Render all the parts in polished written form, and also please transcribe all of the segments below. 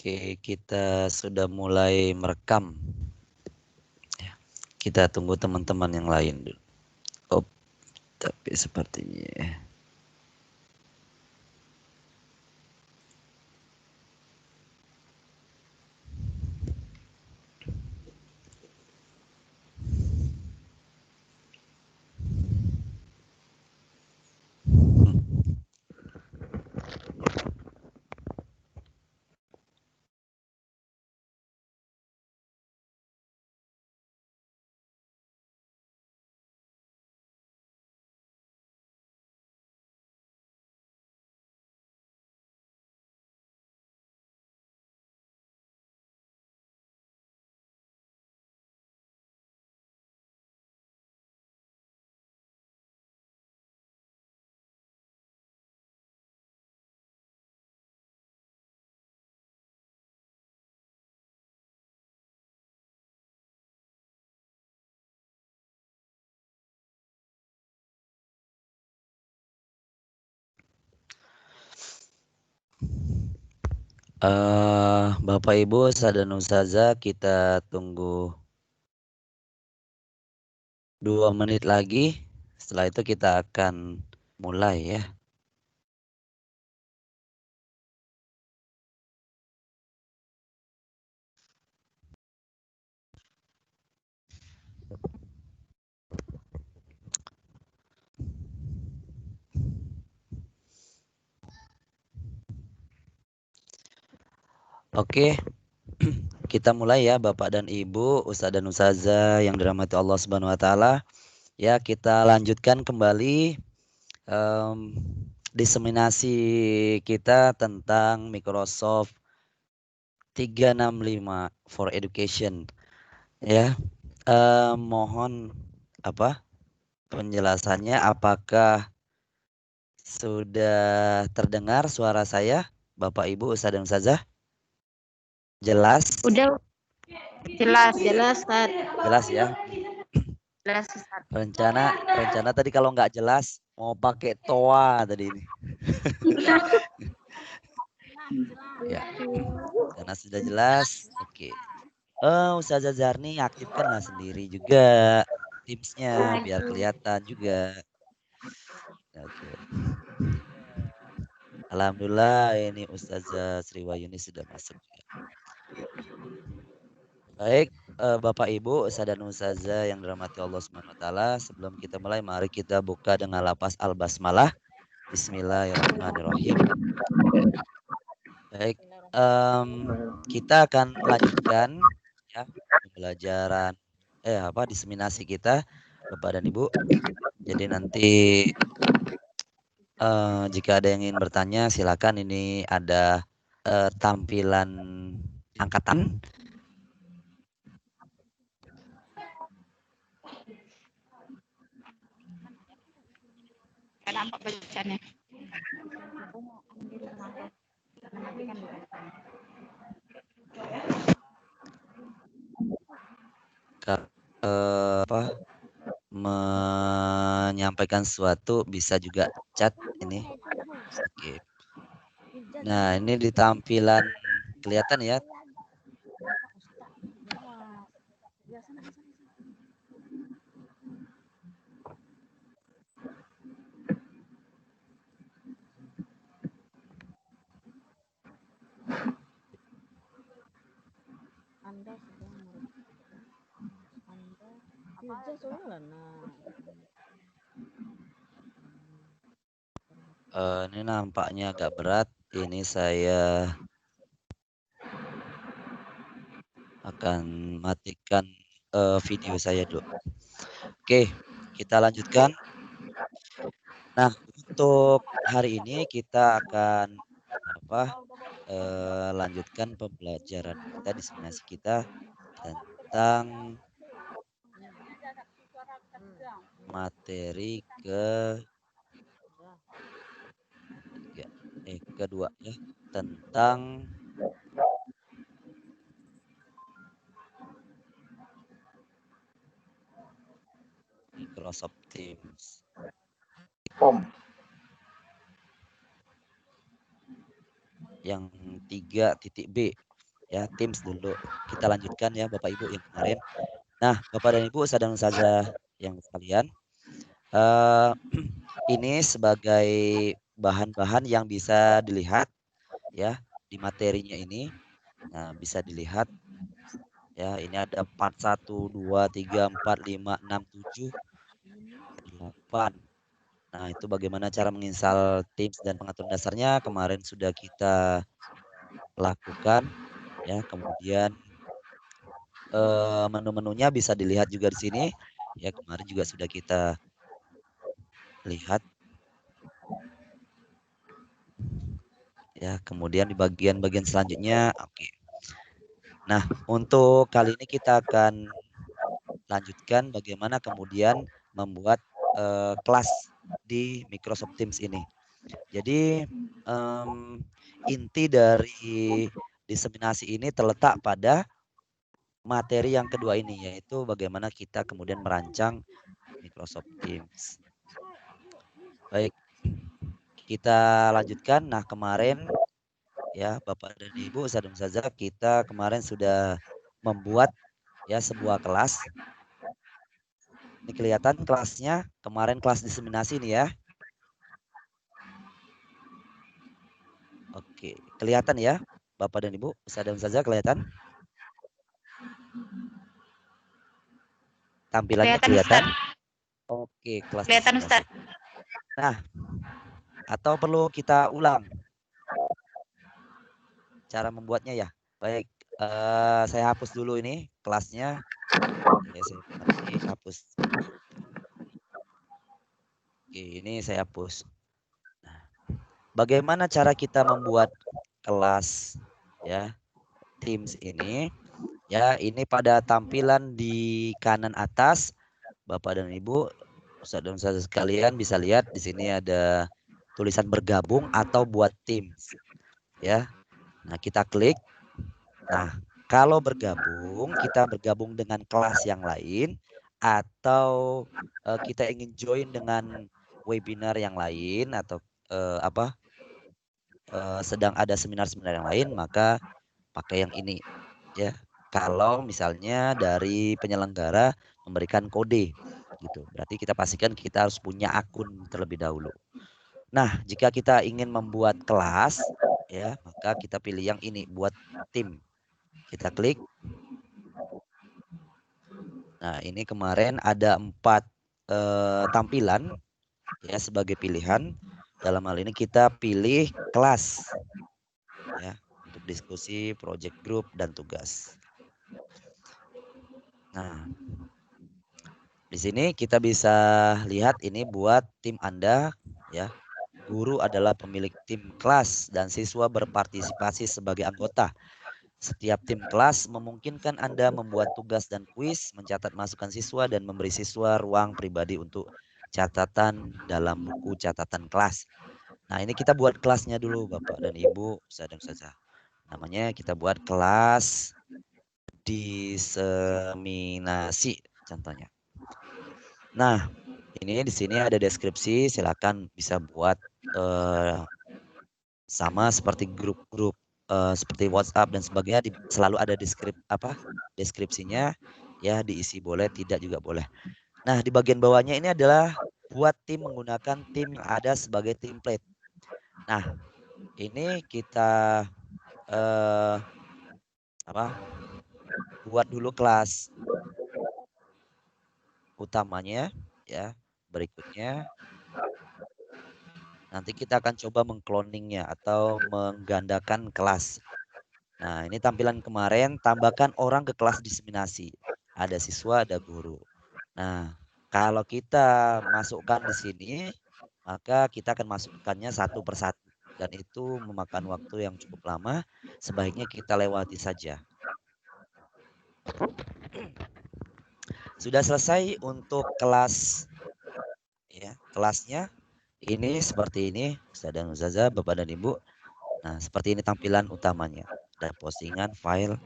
Oke, kita sudah mulai merekam. Ya, kita tunggu teman-teman yang lain dulu. Oh, tapi sepertinya Bapak Ibu, Ustaz dan Ustazah, kita tunggu 2 menit lagi. Setelah itu kita akan mulai ya. Oke, kita mulai ya Bapak dan Ibu, Ustaz dan Ustazah yang dirahmati Allah Subhanahu wa taala. Ya, kita lanjutkan kembali diseminasi kita tentang Microsoft 365 for Education. Ya, mohon penjelasannya, apakah sudah terdengar suara saya, Bapak Ibu Ustaz dan Ustazah? Jelas? Udah jelas Ustaz. Jelas ya. Jelas Ustaz. Rencana tadi kalau nggak jelas mau pakai toa tadi ini. Ya, karena sudah jelas. Oke. Ustazah Zarni aktifkanlah sendiri juga Teams-nya biar kelihatan juga. Oke. Alhamdulillah ini Ustazah Sriwayuni sudah masuk juga. Baik, Bapak Ibu, Ustaz dan Ustazah yang dirahmati Allah Subhanahu wa taala, sebelum kita mulai mari kita buka dengan lafaz Al-Basmalah. Bismillahirrahmanirrahim. Baik, kita akan lanjutkan ya pembelajaran diseminasi kita Bapak dan Ibu. Jadi nanti jika ada yang ingin bertanya silakan, ini ada tampilan angkatan. Nampak bacanya. Menyampaikan sesuatu bisa juga chat ini. Oke. Nah, ini di tampilan kelihatan ya. Anda sedang Ini nampaknya agak berat. Ini saya akan matikan video saya dulu. Oke, kita lanjutkan. Nah, untuk hari ini kita akan lanjutkan pembelajaran kita, diseminasi kita tentang materi kedua ya, tentang Microsoft Teams. Yang 3.b ya, Teams dulu. Kita lanjutkan ya Bapak Ibu yang kemarin. Nah, Bapak dan Ibu, Ustadz dan Ustazah yang sekalian, ini sebagai bahan-bahan yang bisa dilihat ya di materinya ini. Nah, bisa dilihat ya, ini ada part 1, 2, 3, 4, 5, 6, 7, 8. Nah, itu bagaimana cara menginstal Teams dan pengaturan dasarnya kemarin sudah kita lakukan ya. Kemudian menu-menunya bisa dilihat juga di sini. Ya, kemarin juga sudah kita lihat. Ya, kemudian di bagian-bagian selanjutnya, oke. Nah, untuk kali ini kita akan lanjutkan bagaimana kemudian membuat kelas di Microsoft Teams ini. Jadi inti dari diseminasi ini terletak pada materi yang kedua ini, yaitu bagaimana kita kemudian merancang Microsoft Teams. Baik, kita lanjutkan. Nah, kemarin ya Bapak dan Ibu, Ustadz dan Ustazah, kita kemarin sudah membuat ya sebuah kelas. Ini kelihatan kelasnya, kemarin kelas diseminasi nih ya. Oke, kelihatan ya Bapak dan Ibu, Ustadz dan Ustazah, kelihatan? Tampilannya kelihatan? Oke, kelas Kelihatan diseminasi. Ustaz. Nah, atau perlu kita ulang cara membuatnya ya? Baik, saya hapus dulu ini kelasnya. Saya buat ini, hapus. Oke, ini saya hapus. Nah, bagaimana cara kita membuat kelas ya Teams ini? Ya, ini pada tampilan di kanan atas, Bapak dan Ibu, Ustadz dan Ustazah sekalian bisa lihat di sini ada tulisan bergabung atau buat Teams. Ya. Nah, kita klik. Nah, kalau bergabung, kita bergabung dengan kelas yang lain atau kita ingin join dengan webinar yang lain atau sedang ada seminar-seminar yang lain, maka pakai yang ini ya. Kalau misalnya dari penyelenggara memberikan kode gitu, berarti kita pastikan kita harus punya akun terlebih dahulu. Nah, jika kita ingin membuat kelas ya, maka kita pilih yang ini, buat tim. Kita klik. Nah, ini kemarin ada 4 tampilan ya sebagai pilihan. Dalam hal ini kita pilih kelas ya untuk diskusi, project group, dan tugas. Nah, di sini kita bisa lihat ini buat tim Anda ya. Guru adalah pemilik tim kelas dan siswa berpartisipasi sebagai anggota. Setiap tim kelas memungkinkan Anda membuat tugas dan kuis, mencatat masukan siswa, dan memberi siswa ruang pribadi untuk catatan dalam buku catatan kelas. Nah, ini kita buat kelasnya dulu Bapak dan Ibu, Ustadz dan Ustazah. Namanya kita buat kelas diseminasi contohnya. Nah, ini di sini ada deskripsi, silakan bisa buat sama seperti grup-grup seperti WhatsApp dan sebagainya, selalu ada deskripsinya ya, diisi boleh, tidak juga boleh. Nah, di bagian bawahnya ini adalah buat tim menggunakan tim yang ada sebagai template. Nah, ini kita buat dulu kelas utamanya ya. Berikutnya nanti kita akan coba mengcloningnya atau menggandakan kelas. Nah, ini tampilan kemarin, tambahkan orang ke kelas diseminasi. Ada siswa, ada guru. Nah, kalau kita masukkan di sini, maka kita akan masukkannya satu persatu. Dan itu memakan waktu yang cukup lama, sebaiknya kita lewati saja. Sudah selesai untuk kelas ya, kelasnya. Ini seperti ini, Ustadz dan Ustazah, Bapak dan Ibu. Nah, seperti ini tampilan utamanya. Ada postingan, file,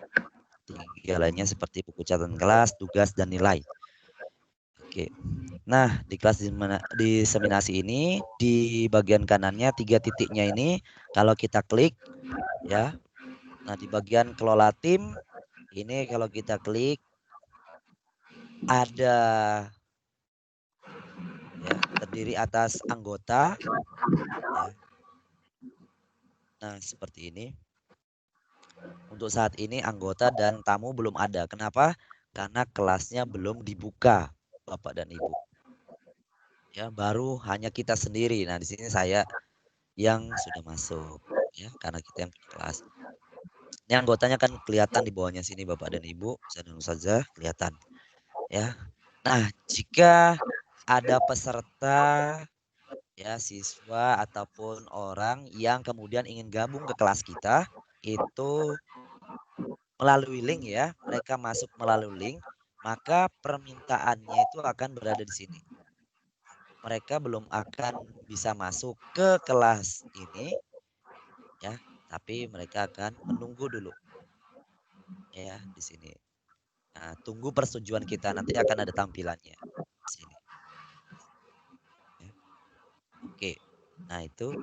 3 lainnya seperti buku catatan kelas, tugas, dan nilai. Oke. Nah, di kelas diseminasi ini, di bagian kanannya 3 titiknya ini, kalau kita klik, ya, Nah, di bagian kelola tim ini kalau kita klik ada ya, terdiri atas anggota ya. Nah, seperti ini. Untuk saat ini anggota dan tamu belum ada. Kenapa? Karena kelasnya belum dibuka, Bapak dan Ibu. Ya, baru hanya kita sendiri. Nah, di sini saya yang sudah masuk ya, karena kita yang punya kelas. Ini anggotanya kan kelihatan di bawahnya sini Bapak dan Ibu, Ustaz dan Ustazah kelihatan ya. Nah, jika ada peserta ya, siswa ataupun orang yang kemudian ingin gabung ke kelas kita, itu melalui link ya, mereka masuk melalui link, maka permintaannya itu akan berada di sini. Mereka belum akan bisa masuk ke kelas ini ya, tapi mereka akan menunggu dulu ya di sini. Nah, tunggu persetujuan kita, nanti akan ada tampilannya di sini. Ya. Oke. Nah, itu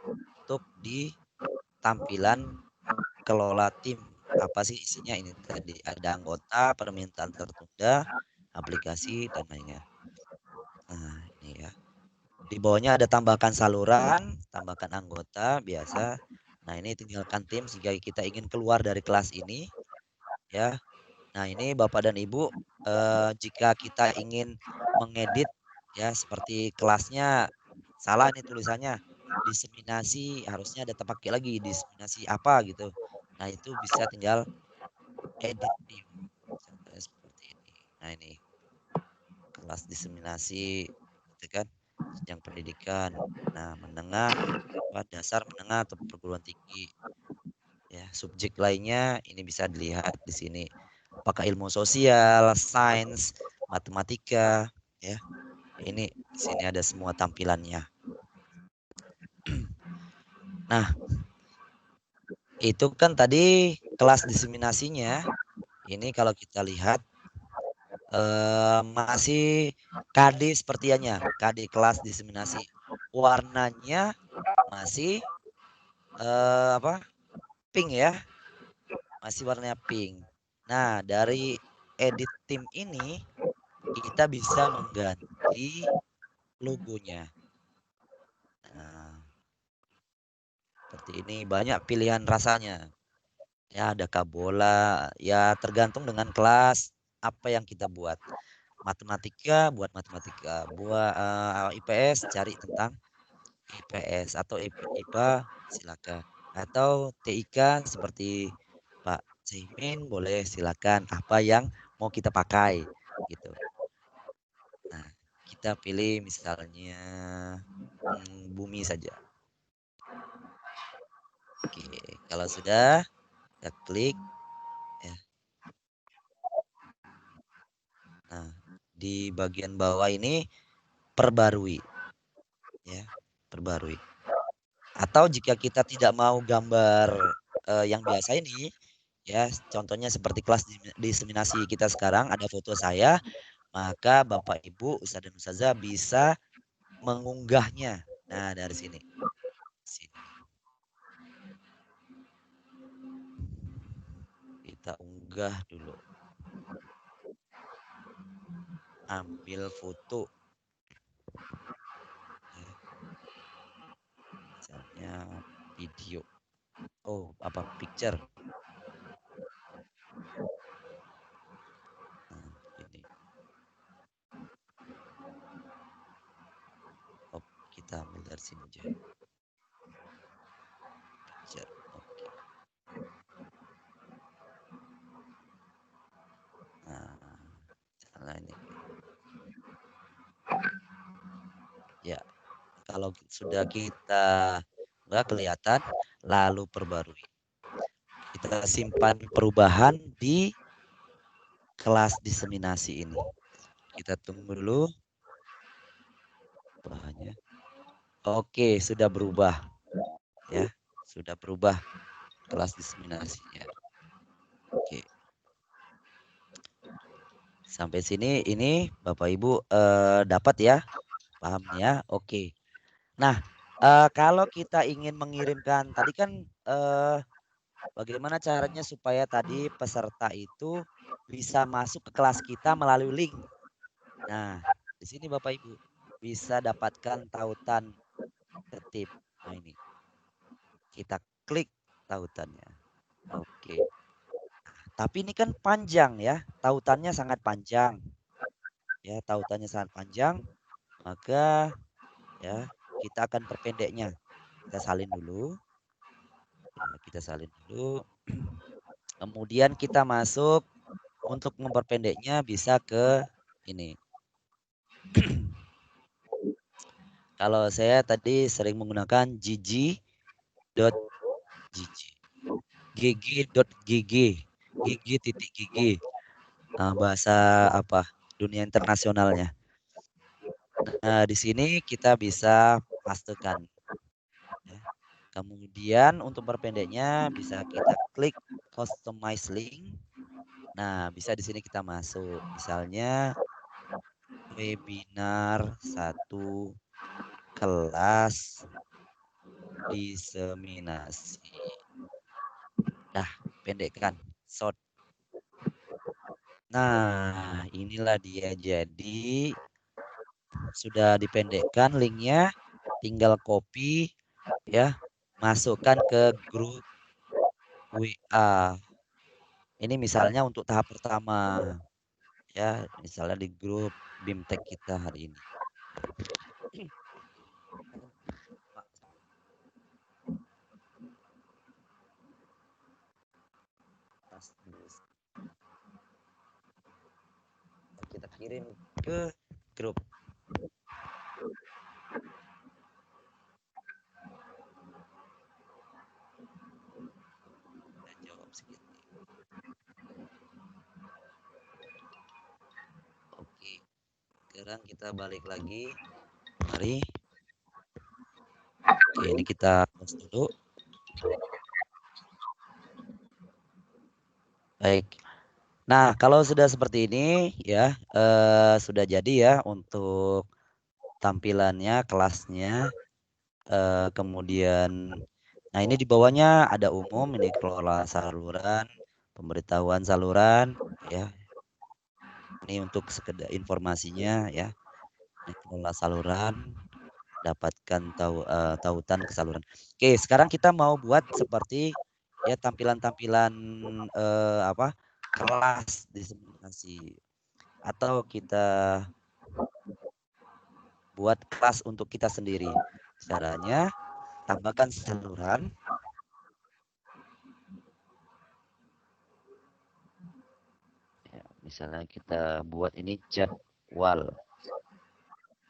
untuk di tampilan kelola tim. Apa sih isinya ini tadi? Ada anggota, permintaan tertunda, aplikasi, dan lainnya. Nah, ini ya. Di bawahnya ada tambahkan saluran, tambahkan anggota, biasa. Nah, ini tinggalkan tim jika kita ingin keluar dari kelas ini. Ya. Nah, ini Bapak dan Ibu, jika kita ingin mengedit, ya seperti kelasnya, salah nih tulisannya, diseminasi, harusnya ada terpakai lagi, diseminasi apa gitu. Nah, itu bisa tinggal edit tim. Contohnya seperti ini. Nah, ini kelas diseminasi, gitu kan, jenjang pendidikan. Nah, menengah, dasar, menengah, atau perguruan tinggi. Ya, subjek lainnya ini bisa dilihat di sini. Apakah ilmu sosial, sains, matematika, ya. Ini di sini ada semua tampilannya. Nah, itu kan tadi kelas diseminasinya. Ini kalau kita lihat masih KD sepertinya, KD kelas diseminasi. Warnanya masih apa? Pink ya, masih warnanya pink. Nah, dari edit tim ini kita bisa mengganti logonya. Nah, seperti ini banyak pilihan rasanya. Ya, ada bola, ya tergantung dengan kelas apa yang kita buat. Matematika buat matematika, buat IPS cari tentang IPS atau IPA silakan. Atau TIK seperti Pak Caimin boleh silakan apa yang mau kita pakai gitu. Nah, kita pilih misalnya bumi saja. Oke, kalau sudah kita klik ya. Nah, di bagian bawah ini perbarui ya, perbarui. Atau jika kita tidak mau gambar yang biasa ini ya, contohnya seperti kelas diseminasi kita sekarang ada foto saya, maka Bapak Ibu, Ustadz dan Ustazah bisa mengunggahnya. Nah, dari sini. Sini. Kita unggah dulu. Ambil foto. Ya. Misalnya video. Oh, apa picture. Nah, ini. Oh, kita ambil dari sini aja. Picture. Oke. Nah, salah ini. Ya, kalau sudah kita nggak kelihatan, lalu perbarui. Kita simpan perubahan di kelas diseminasi ini. Kita tunggu dulu bahannya. Oke, sudah berubah. Ya, sudah berubah kelas diseminasinya. Oke. Sampai sini ini Bapak Ibu dapat ya? Paham ya? Oke. Nah, kalau kita ingin mengirimkan tadi kan Bagaimana caranya supaya tadi peserta itu bisa masuk ke kelas kita melalui link? Nah, di sini Bapak Ibu bisa dapatkan tautan tertib. Nah, ini kita klik tautannya. Oke. Tapi ini kan panjang ya, tautannya sangat panjang. Ya, tautannya sangat panjang, maka ya kita akan perpendeknya. Kita salin dulu. Ya, kita salin dulu. Kemudian kita masuk untuk memperpendeknya bisa ke ini. Kalau saya tadi sering menggunakan gg.gg, gg.gg, gg.gg. Bahasa apa? Dunia internasionalnya. Nah, di sini kita bisa pastekan. Ya. Kemudian untuk perpendeknya bisa kita klik customize link. Nah, bisa di sini kita masuk. Misalnya webinar 1 kelas diseminasi. Dah, pendekkan. Short. Nah, inilah dia. Jadi sudah dipendekkan linknya. Tinggal copy ya. Masukkan ke grup WA. Ini misalnya untuk tahap pertama. Ya, misalnya di grup BIMTEK kita hari ini. Kita kirim ke grup. Kita jawab sedikit. Oke, sekarang kita balik lagi. Mari. Oke, ini kita close dulu. Baik. Nah, kalau sudah seperti ini ya, sudah jadi ya untuk tampilannya, kelasnya, kemudian nah ini di bawahnya ada umum, ini kelola saluran, pemberitahuan saluran ya. Ini untuk sekedar informasinya ya. Ini kelola saluran, dapatkan tautan ke saluran. Oke, sekarang kita mau buat seperti ya tampilan-tampilan kelas diseminasi atau kita buat kelas untuk kita sendiri. Caranya tambahkan saluran. Ya, misalnya kita buat ini jadwal.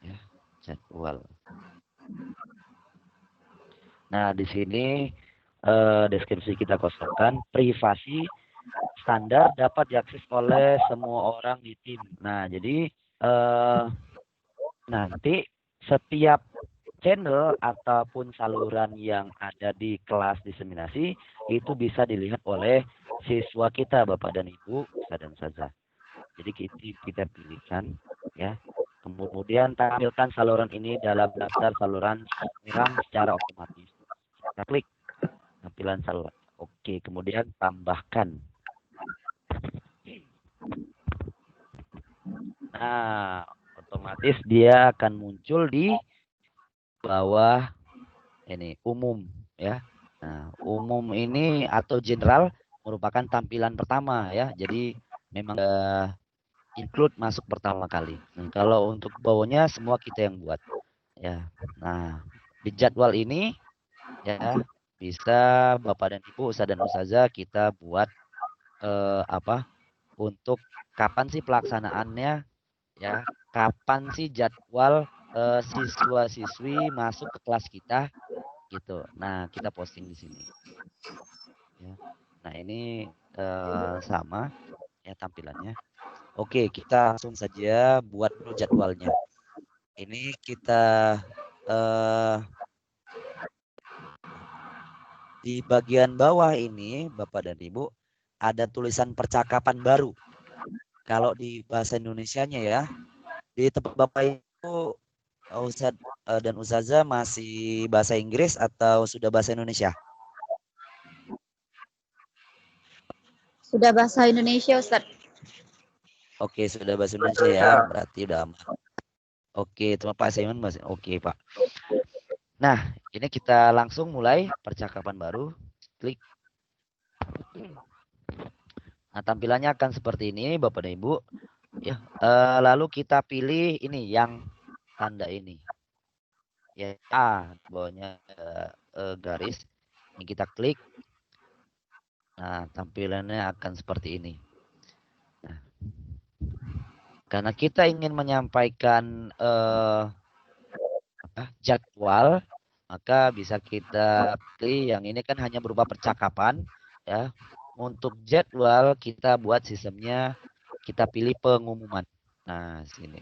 Ya, jadwal. Nah, di sini deskripsi kita kosongkan. Privasi standar dapat diakses oleh semua orang di tim. Nah, jadi nanti setiap channel ataupun saluran yang ada di kelas diseminasi itu bisa dilihat oleh siswa kita, Bapak dan Ibu, Ustaz dan Ustazah. Jadi kita pilihkan ya. Kemudian tampilkan saluran ini dalam daftar saluran secara otomatis. Kita klik tampilan saluran. Oke, kemudian tambahkan. Nah, otomatis dia akan muncul di bawah ini umum ya. Nah, umum ini atau general merupakan tampilan pertama ya. Jadi memang include masuk pertama kali. Nah, kalau untuk bawahnya semua kita yang buat ya. Nah, di jadwal ini ya bisa Bapak dan Ibu, Ustaz dan Ustazah kita buat untuk kapan sih pelaksanaannya ya, kapan sih jadwal siswa-siswi masuk ke kelas kita gitu. Nah, kita posting di sini. Ya. Nah, ini sama ya tampilannya. Oke, kita langsung saja buat dulu jadwalnya. Ini kita di bagian bawah ini, Bapak dan Ibu, ada tulisan percakapan baru. Kalau di bahasa Indonesianya ya, di tempat Bapak Ibu, Ustadz dan Ustazah masih bahasa Inggris atau sudah bahasa Indonesia? Sudah bahasa Indonesia, Ustaz. Oke, sudah bahasa Indonesia ya, berarti udah aman. Oke, terima Pak Simon. Oke, Pak. Nah, ini kita langsung mulai percakapan baru. Klik. Nah, tampilannya akan seperti ini, Bapak dan Ibu. Ya, lalu kita pilih ini yang tanda ini. Ya, bawahnya garis. Ini kita klik. Nah, tampilannya akan seperti ini. Nah, karena kita ingin menyampaikan jadwal, maka bisa kita pilih yang ini kan hanya berupa percakapan. Ya, untuk jadwal kita buat sistemnya, kita pilih pengumuman. Nah, sini.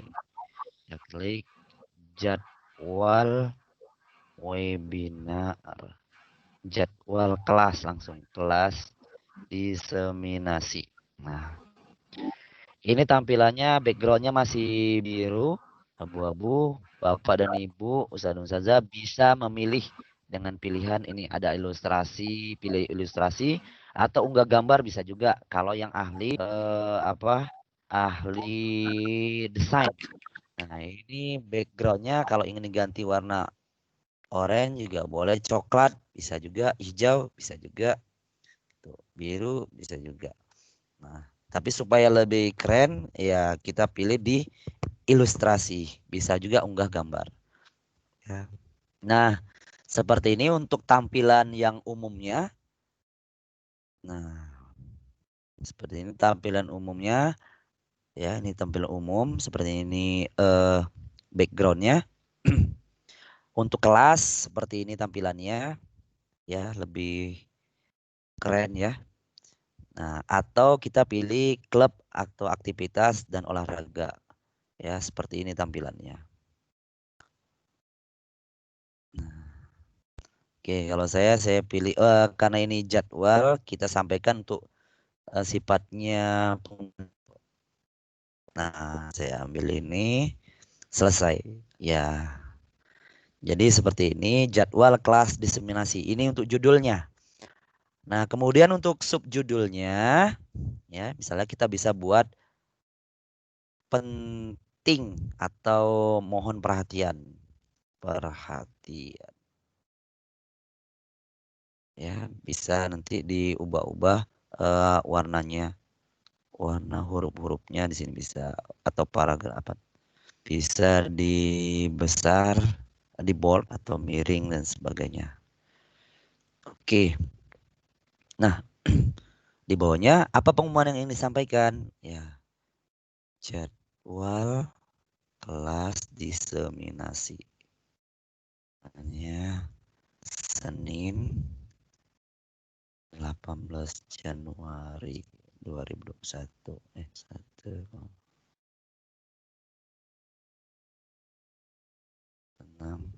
Ya, klik jadwal webinar. Jadwal kelas, langsung kelas diseminasi. Nah, ini tampilannya backgroundnya masih biru, abu-abu. Bapak dan Ibu, Ustadz dan Ustazah bisa memilih dengan pilihan ini ada ilustrasi, pilih ilustrasi atau unggah gambar bisa juga. Kalau yang ahli ahli desain. Nah, ini backgroundnya kalau ingin diganti warna oranye juga boleh, coklat bisa juga, hijau bisa juga, tuh, biru bisa juga. Nah, tapi supaya lebih keren ya kita pilih di ilustrasi, bisa juga unggah gambar. Ya. Nah, seperti ini untuk tampilan yang umumnya. Nah, seperti ini tampilan umumnya. Ya, ini tampilan umum seperti ini backgroundnya. Untuk kelas seperti ini tampilannya, ya lebih keren ya. Nah, atau kita pilih klub atau aktivitas dan olahraga. Ya, seperti ini tampilannya. Nah, oke, kalau saya pilih karena ini jadwal kita sampaikan untuk sifatnya. Nah, saya ambil ini selesai. Ya. Jadi seperti ini jadwal kelas diseminasi. Ini untuk judulnya. Nah, kemudian untuk subjudulnya ya, misalnya kita bisa buat penting atau mohon perhatian. Perhatian. Ya, bisa nanti diubah-ubah warnanya. Warna huruf-hurufnya di sini bisa atau paragraf apa. Bisa dibesar, di bold atau miring dan sebagainya. Oke. Nah, di bawahnya apa pengumuman yang ingin disampaikan? Ya, jadwal kelas diseminasi. Hanya Senin 18 Januari 2021. 6.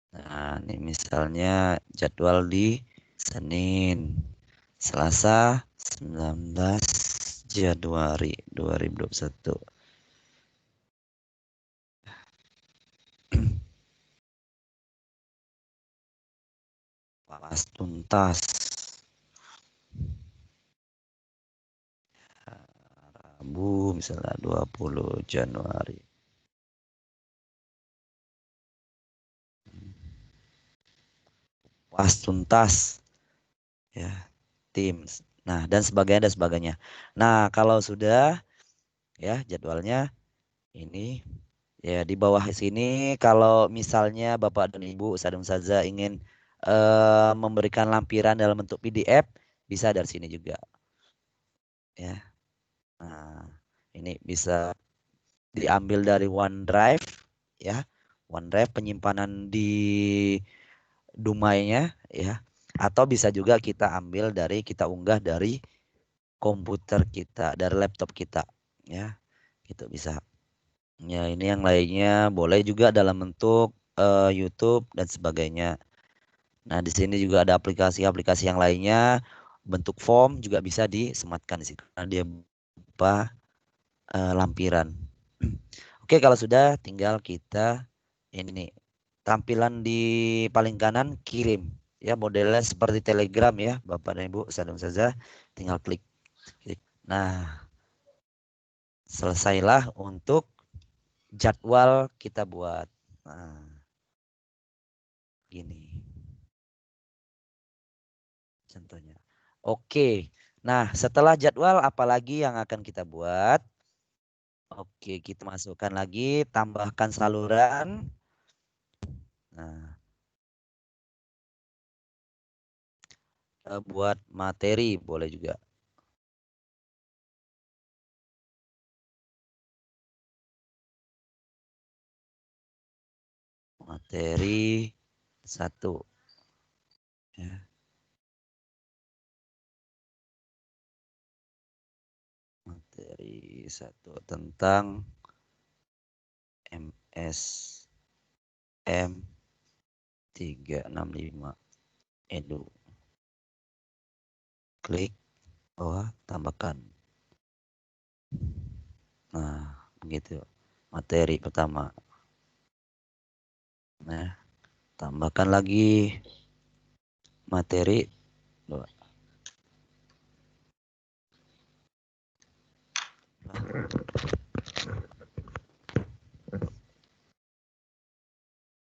Nah, ini misalnya jadwal di Senin, Selasa 19 Januari 2021. Pas tuntas. Rabu misalnya 20 Januari. Pas tuntas. Ya, Teams. Nah, dan sebagainya. Nah, kalau sudah ya jadwalnya ini ya di bawah sini kalau misalnya Bapak dan Ibu Ustadz dan Ustazah ingin memberikan lampiran dalam bentuk PDF bisa dari sini juga. Ya. Nah, ini bisa diambil dari OneDrive ya. OneDrive penyimpanan di domainnya ya. Atau bisa juga kita ambil dari kita unggah dari komputer kita, dari laptop kita ya. Itu bisa. Ya, ini yang lainnya boleh juga dalam bentuk YouTube dan sebagainya. Nah, di sini juga ada aplikasi-aplikasi yang lainnya, bentuk form juga bisa disematkan di situ. Nah, dia berupa lampiran. Oke, kalau sudah tinggal kita ini nih, tampilan di paling kanan kirim. Ya, modelnya seperti Telegram ya, Bapak dan Ibu, Ustazah, tinggal klik. Nah, selesailah untuk jadwal kita buat. Nah, gini contohnya. Oke. Nah, setelah jadwal apalagi yang akan kita buat? Oke, kita masukkan lagi, tambahkan saluran. Nah, buat materi boleh juga. Materi 1. Ya. Materi 1 tentang MSM 365 Edu. Klik bawah, tambahkan. Nah, begitu. Materi pertama. Nah, tambahkan lagi materi 2.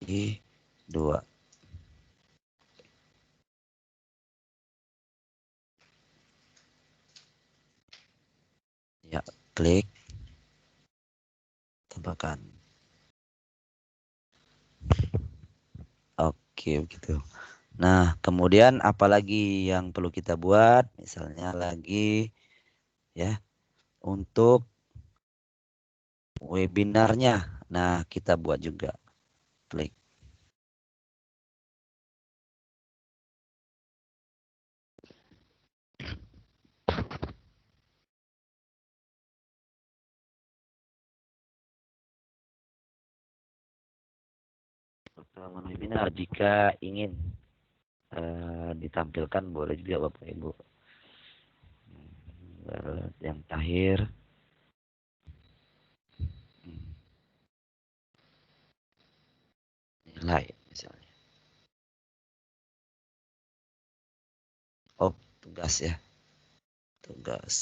Lagi 2. Ya, klik, tambahkan. Oke, begitu. Nah, kemudian apalagi yang perlu kita buat? Misalnya lagi ya untuk webinarnya. Nah, kita buat juga. Klik. Pengalaman webinar jika ingin ditampilkan boleh juga Bapak Ibu. Yang terakhir nilai misalnya. Oh, tugas ya. Tugas.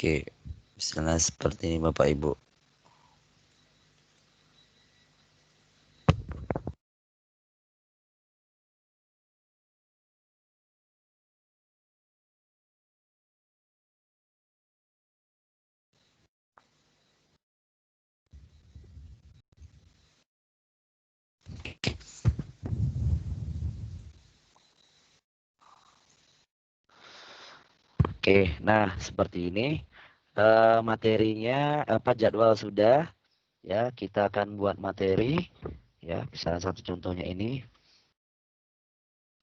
Oke, misalnya seperti ini Bapak Ibu. Oke, nah seperti ini materinya apa jadwal sudah ya, kita akan buat materi ya, salah satu contohnya ini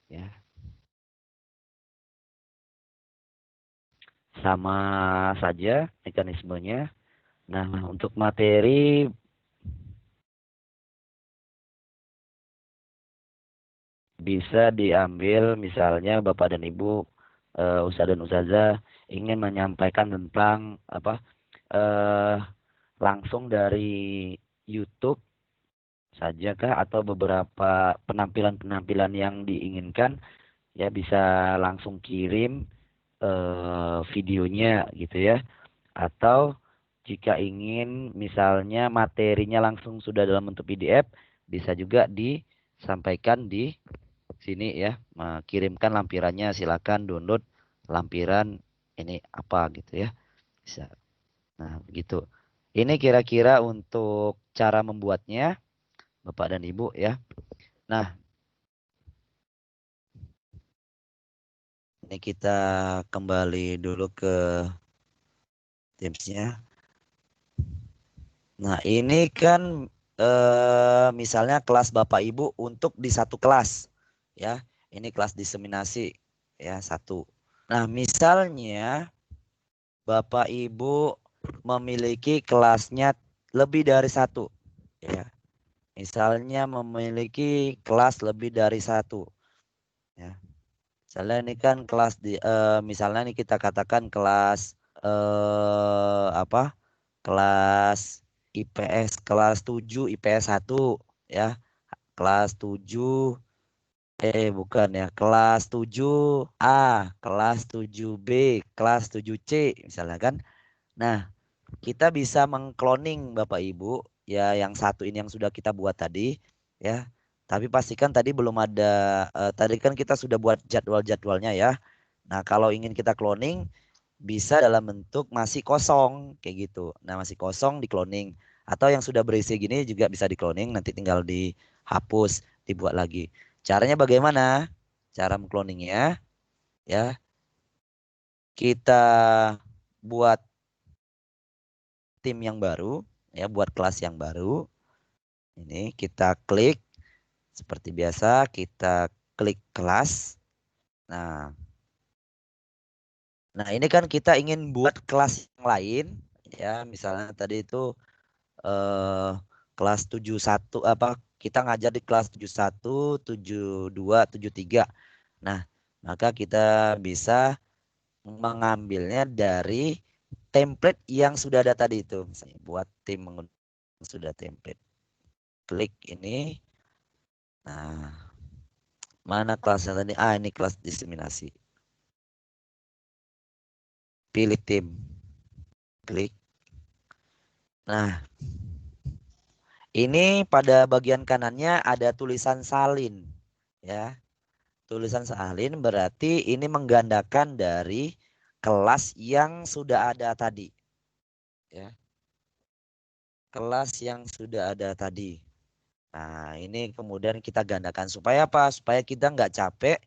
ya. Sama saja mekanismenya. Nah, untuk materi bisa diambil misalnya Bapak dan Ibu Ustadz dan Ustazah ingin menyampaikan tentang apa eh, langsung dari YouTube saja kah atau beberapa penampilan-penampilan yang diinginkan Ya bisa langsung kirim videonya gitu ya. Atau jika ingin misalnya materinya langsung sudah dalam bentuk PDF, bisa juga disampaikan di sini ya. Kirimkan lampirannya, silakan download lampiran ini apa gitu ya. Bisa. Nah, begitu. Ini kira-kira untuk cara membuatnya, Bapak dan Ibu ya. Nah, ini kita kembali dulu ke Teams-nya. Nah, ini kan misalnya kelas Bapak Ibu untuk di satu kelas ya. Ini kelas diseminasi ya, satu. Nah, misalnya Bapak Ibu memiliki kelasnya lebih dari satu ya. Misalnya memiliki kelas lebih dari satu ya. Misalnya ini kan kelas misalnya ini kita katakan kelas apa? Kelas IPS kelas 7 IPS 1 ya. Kelas 7 bukan ya. Kelas 7A, kelas 7B, kelas 7C misalnya kan. Nah, kita bisa mengkloning Bapak Ibu ya yang satu ini yang sudah kita buat tadi ya. Tapi pastikan tadi belum ada tadi kan kita sudah buat jadwal-jadwalnya ya. Nah, kalau ingin kita cloning bisa dalam bentuk masih kosong kayak gitu. Nah, masih kosong di cloning atau yang sudah berisi gini juga bisa di cloning nanti tinggal dihapus, dibuat lagi. Caranya bagaimana? Cara mengcloningnya ya. Kita buat tim yang baru ya, buat kelas yang baru. Ini kita klik seperti biasa, kita klik kelas. Nah, ini kan kita ingin buat kelas yang lain ya, misalnya tadi itu eh, kelas 71 apa kita ngajar di kelas 71, 72, 73. Nah, maka kita bisa mengambilnya dari template yang sudah ada tadi itu. Misalnya buat tim menggunakan sudah template. Klik ini. Nah, mana kelasnya tadi? Ah, ini kelas diseminasi. Pilih tim. Klik. Nah, ini pada bagian kanannya ada tulisan salin. Ya, tulisan salin berarti ini menggandakan dari kelas yang sudah ada tadi. Ya, kelas yang sudah ada tadi. Nah, ini kemudian kita gandakan supaya apa? Supaya kita nggak capek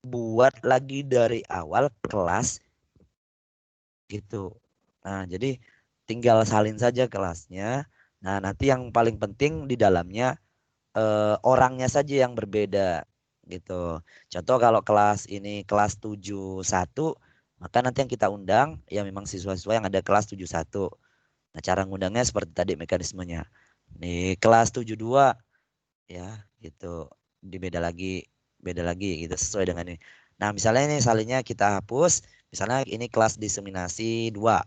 buat lagi dari awal kelas gitu. Nah, jadi tinggal salin saja kelasnya. Nah, nanti yang paling penting di dalamnya orangnya saja yang berbeda gitu. Contoh kalau kelas ini kelas 71, maka nanti yang kita undang ya memang siswa-siswa yang ada kelas 71. Nah, cara ngundangnya seperti tadi mekanismenya. Nih, kelas 72 ya gitu. Beda lagi gitu sesuai dengan ini. Nah, misalnya ini salinnya kita hapus, misalnya ini kelas diseminasi 2.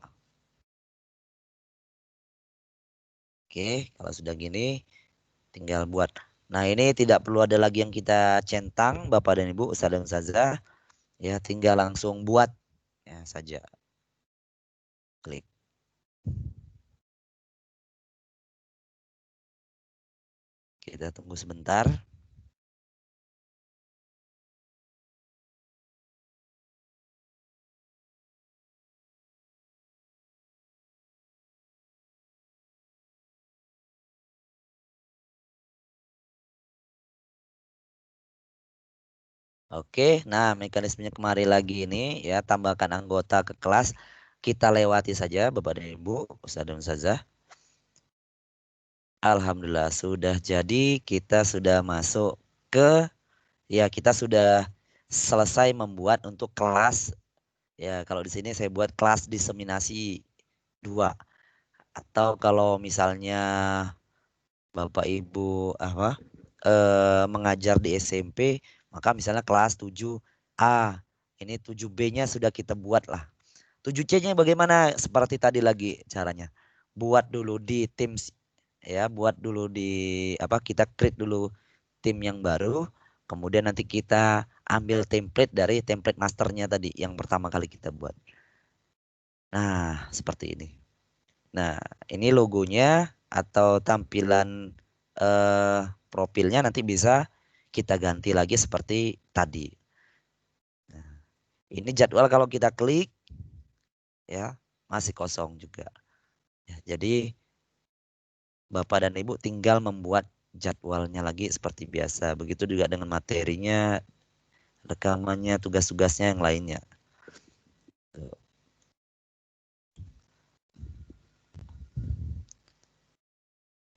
Oke, kalau sudah gini tinggal buat. Nah, ini tidak perlu ada lagi yang kita centang, Bapak dan Ibu, Ustaz dan Ustazah. Ya, tinggal langsung buat ya saja. Klik. Kita tunggu sebentar. Oke, nah mekanismenya kemari lagi ini ya, tambahkan anggota ke kelas. Kita lewati saja Bapak dan Ibu, Ustaz dan Ustazah. Alhamdulillah sudah jadi, kita sudah masuk ke ya kita sudah selesai membuat untuk kelas ya kalau di sini saya buat kelas diseminasi 2 atau kalau misalnya Bapak Ibu mengajar di SMP maka misalnya kelas 7A ini 7B-nya sudah kita buat lah. 7C-nya bagaimana? Seperti tadi lagi caranya. Buat dulu di Teams ya, buat dulu di kita create dulu tim yang baru, kemudian nanti kita ambil template dari template masternya tadi yang pertama kali kita buat. Nah, seperti ini. Nah, ini logonya atau tampilan profilnya nanti bisa kita ganti lagi seperti tadi. Nah, ini jadwal kalau kita klik ya masih kosong juga. Ya, jadi Bapak dan Ibu tinggal membuat jadwalnya lagi seperti biasa. Begitu juga dengan materinya, rekamannya, tugas-tugasnya yang lainnya. Tuh.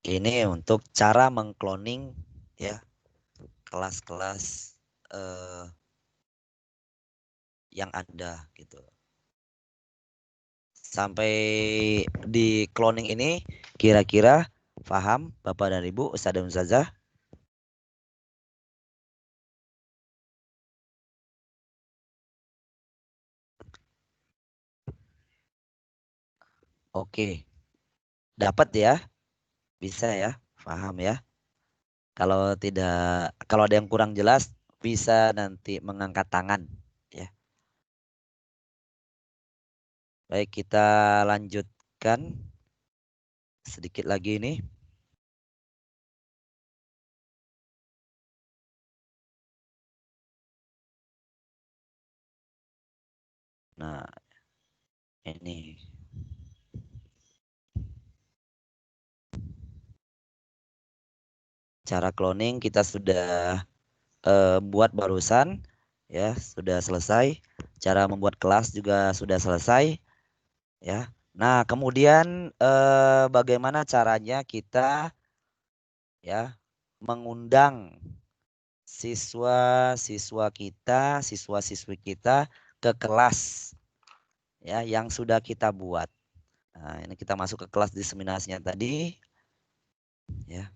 Ini untuk cara mengcloning ya kelas-kelas eh, yang ada gitu. Sampai di cloning ini kira-kira paham Bapak dan Ibu, Ustaz dan Ustazah? Oke, dapat ya? Bisa ya? Paham ya? Kalau tidak, kalau ada yang kurang jelas bisa nanti mengangkat tangan ya. Baik, kita lanjutkan sedikit lagi ini. Nah, ini cara cloning kita sudah buat barusan ya, sudah selesai. Cara membuat kelas juga sudah selesai ya. Nah, kemudian bagaimana caranya kita ya mengundang siswa-siswa kita, siswa-siswi kita ke kelas ya yang sudah kita buat. Nah, ini kita masuk ke kelas diseminasinya tadi ya.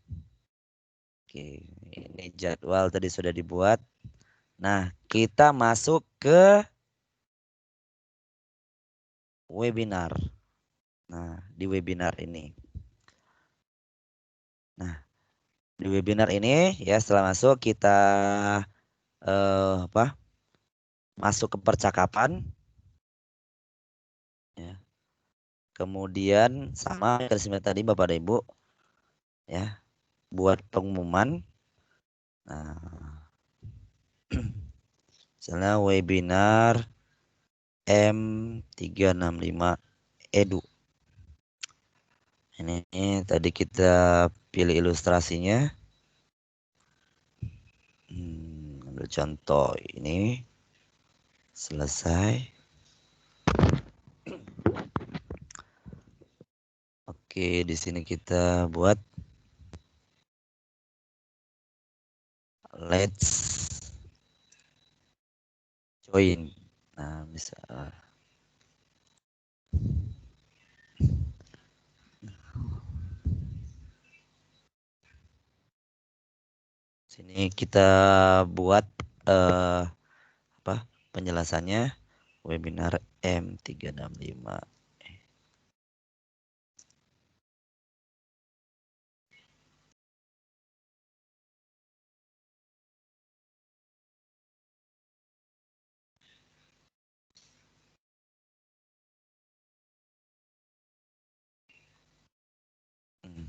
Oke, ini jadwal tadi sudah dibuat. Nah, kita masuk ke webinar. Nah, di webinar ini. Nah, di webinar ini ya setelah masuk kita apa? Masuk ke percakapan ya. Kemudian sama seperti tadi Bapak dan Ibu ya, buat pengumuman. Nah, misalnya webinar M365 Edu. Ini tadi kita pilih ilustrasinya. Ambil contoh ini. Selesai. Oke, di sini kita buat let's join. Nah, bisa. Sini kita buat apa? Penjelasannya webinar M365. Hmm.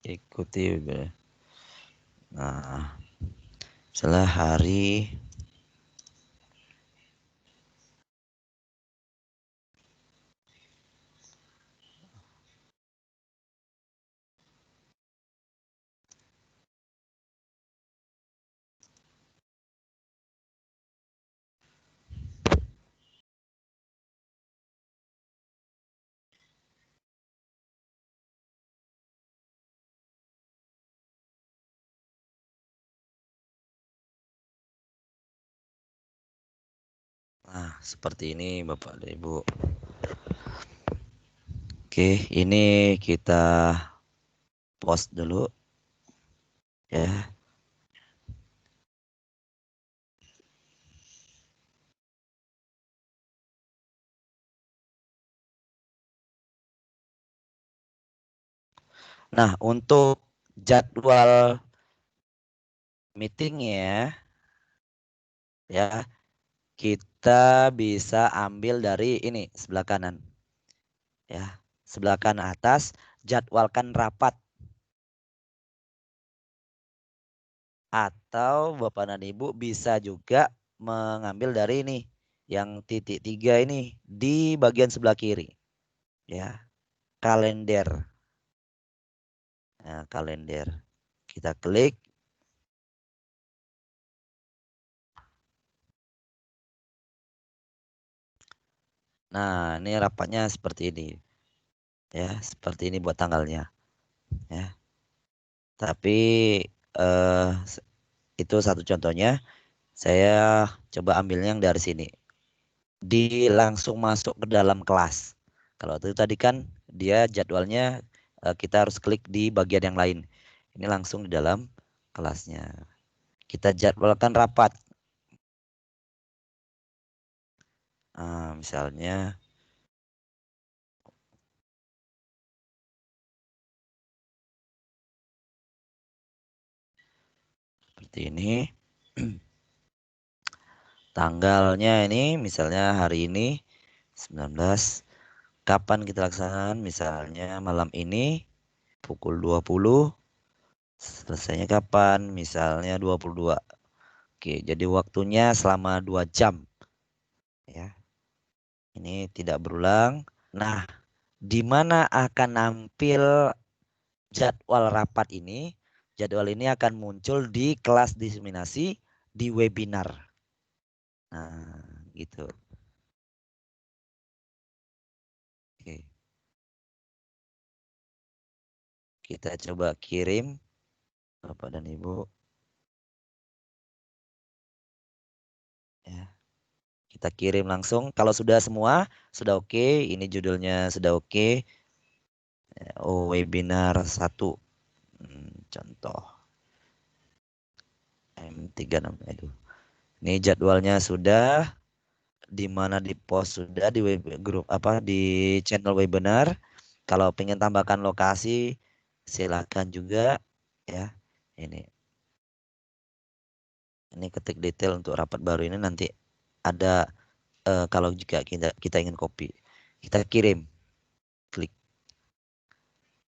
Ikuti webinar. Nah, setelah hari Nah, seperti ini Bapak dan Ibu. Oke, ini kita post dulu ya. Nah, untuk jadwal meetingnya ya, kita bisa ambil dari ini sebelah kanan. Ya, sebelah kanan atas jadwalkan rapat. Atau Bapak dan Ibu bisa juga mengambil dari ini yang titik 3 ini di bagian sebelah kiri. Ya, kalender. Nah, kalender. Kita klik. Nah, ini rapatnya seperti ini. Ya, seperti ini buat tanggalnya. Ya. Tapi eh, itu satu contohnya. Saya coba ambilnya yang dari sini. Langsung masuk ke dalam kelas. Kalau itu tadi kan dia jadwalnya kita harus klik di bagian yang lain. Ini langsung di dalam kelasnya. Kita jadwalkan rapat. Misalnya seperti ini. Tanggalnya ini misalnya hari ini 19. Kapan kita laksanakan? Misalnya malam ini pukul 20. Selesainya kapan? Misalnya 22. Oke, jadi waktunya selama 2 jam. Ya, ini tidak berulang. Nah, di mana akan nampil jadwal rapat ini? Jadwal ini akan muncul di kelas diseminasi di webinar. Nah, gitu. Oke. Kita coba kirim Bapak dan Ibu. Ya. Kita kirim langsung. Kalau sudah semua, sudah oke. Ini judulnya sudah oke. Oh, webinar 1. Contoh. M36. Aduh. Ini jadwalnya sudah. Di mana di post sudah di web, grup apa di channel webinar. Kalau pengen tambahkan lokasi, silakan juga ya. Ini ketik detail untuk rapat baru ini nanti ada kalau jika kita ingin copy, kita kirim, klik.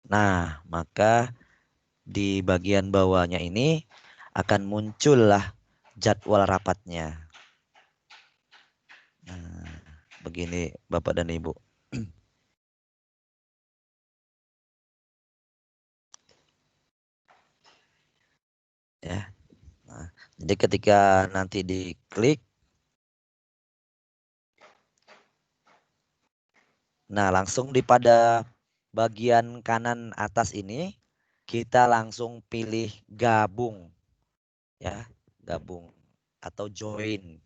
Nah, maka di bagian bawahnya ini akan muncullah jadwal rapatnya. Nah, begini Bapak dan Ibu. Ya. Nah, jadi ketika nanti diklik, nah langsung di pada bagian kanan atas ini kita langsung pilih gabung, ya, gabung atau join,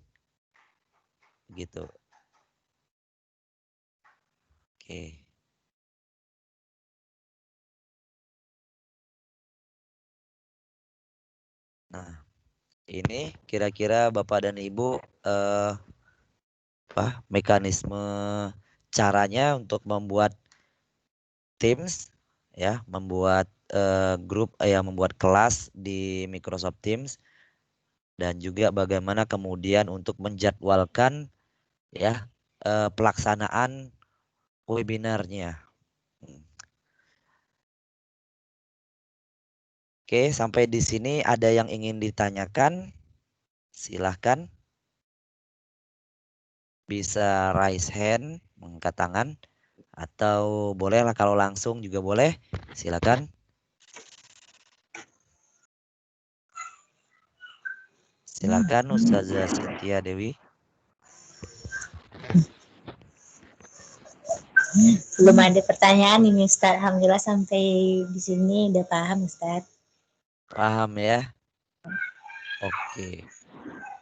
gitu. Oke. Nah, ini kira-kira Bapak dan Ibu mekanisme caranya untuk membuat Teams, ya, membuat grup membuat kelas di Microsoft Teams, dan juga bagaimana kemudian untuk menjadwalkan ya pelaksanaan webinarnya. Oke, sampai di sini ada yang ingin ditanyakan? Silahkan. Bisa raise hand, mengangkat tangan, atau bolehlah kalau langsung juga boleh. Silakan. Silakan Ustazah Cynthia Dewi. Belum ada pertanyaan ini Ustaz. Alhamdulillah sampai di sini udah paham Ustaz. Paham ya? Oke.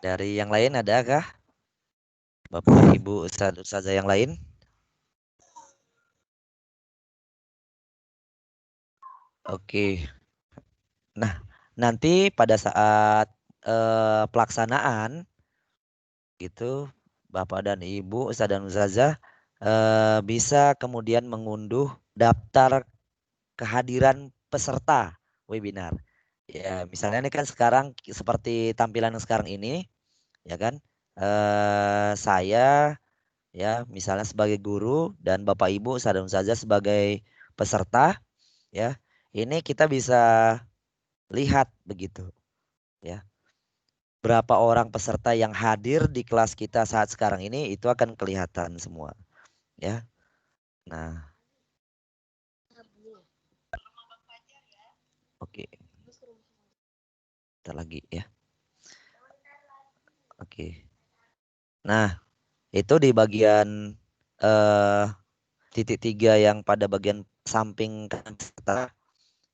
Dari yang lain adakah? Bapak, Ibu, Ustazah yang lain? Oke. Nah, nanti pada saat pelaksanaan gitu, Bapak dan Ibu, Ustaz dan Ustazah bisa kemudian mengunduh daftar kehadiran peserta webinar. Ya, misalnya ini kan sekarang seperti tampilan yang sekarang ini, ya kan? Saya ya misalnya sebagai guru dan Bapak Ibu Ustaz dan Ustazah sebagai peserta, ya. Ini kita bisa lihat begitu, ya. Berapa orang peserta yang hadir di kelas kita saat sekarang ini itu akan kelihatan semua, ya. Nah, oke. Kita lagi ya. Oke. Nah, itu di bagian eh, titik 3 yang pada bagian samping kanan peserta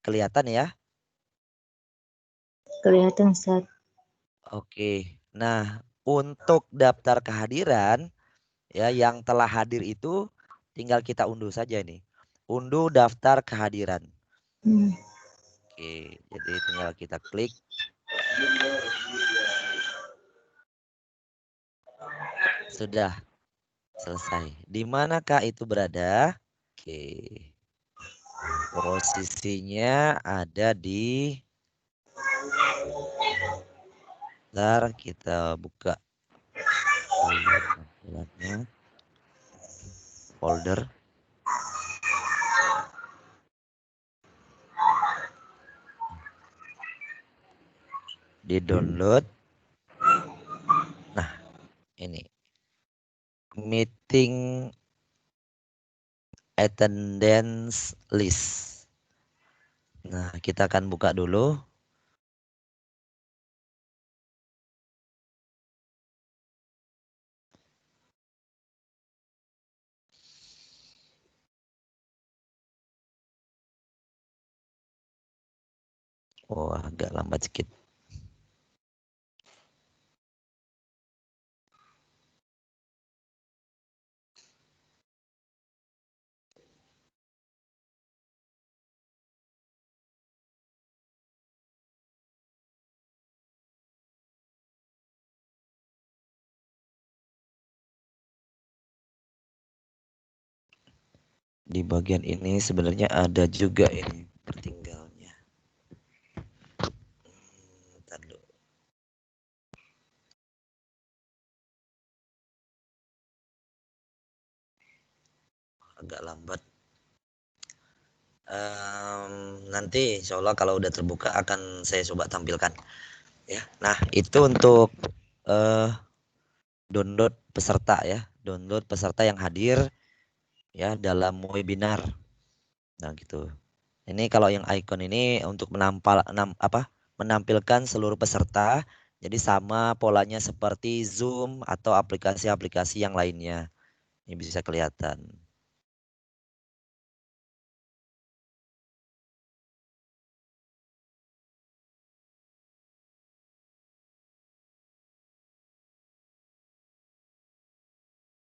kelihatan ya. Kelihatan Ustaz. Oke. Nah, untuk daftar kehadiran ya yang telah hadir itu tinggal kita unduh saja nih. Unduh daftar kehadiran. Hmm. Oke, jadi tinggal kita klik. Sudah selesai. Di manakah itu berada? Oke. Posisinya ada di Ntar kita buka dulu tampilannya. Folder. Di download. Nah, ini. Meeting attendance list. Nah, kita akan buka dulu. Oh, agak lambat sedikit. Di bagian ini sebenarnya ada juga ini pertinggalnya. Ntar dulu. Agak lambat. Nanti insya Allah kalau udah terbuka akan saya coba tampilkan. Ya, nah itu untuk eh, download peserta ya, download peserta yang hadir ya dalam webinar. Nah gitu. Ini kalau yang icon ini untuk menampilkan seluruh peserta. Jadi sama polanya seperti Zoom atau aplikasi-aplikasi yang lainnya. Ini bisa kelihatan.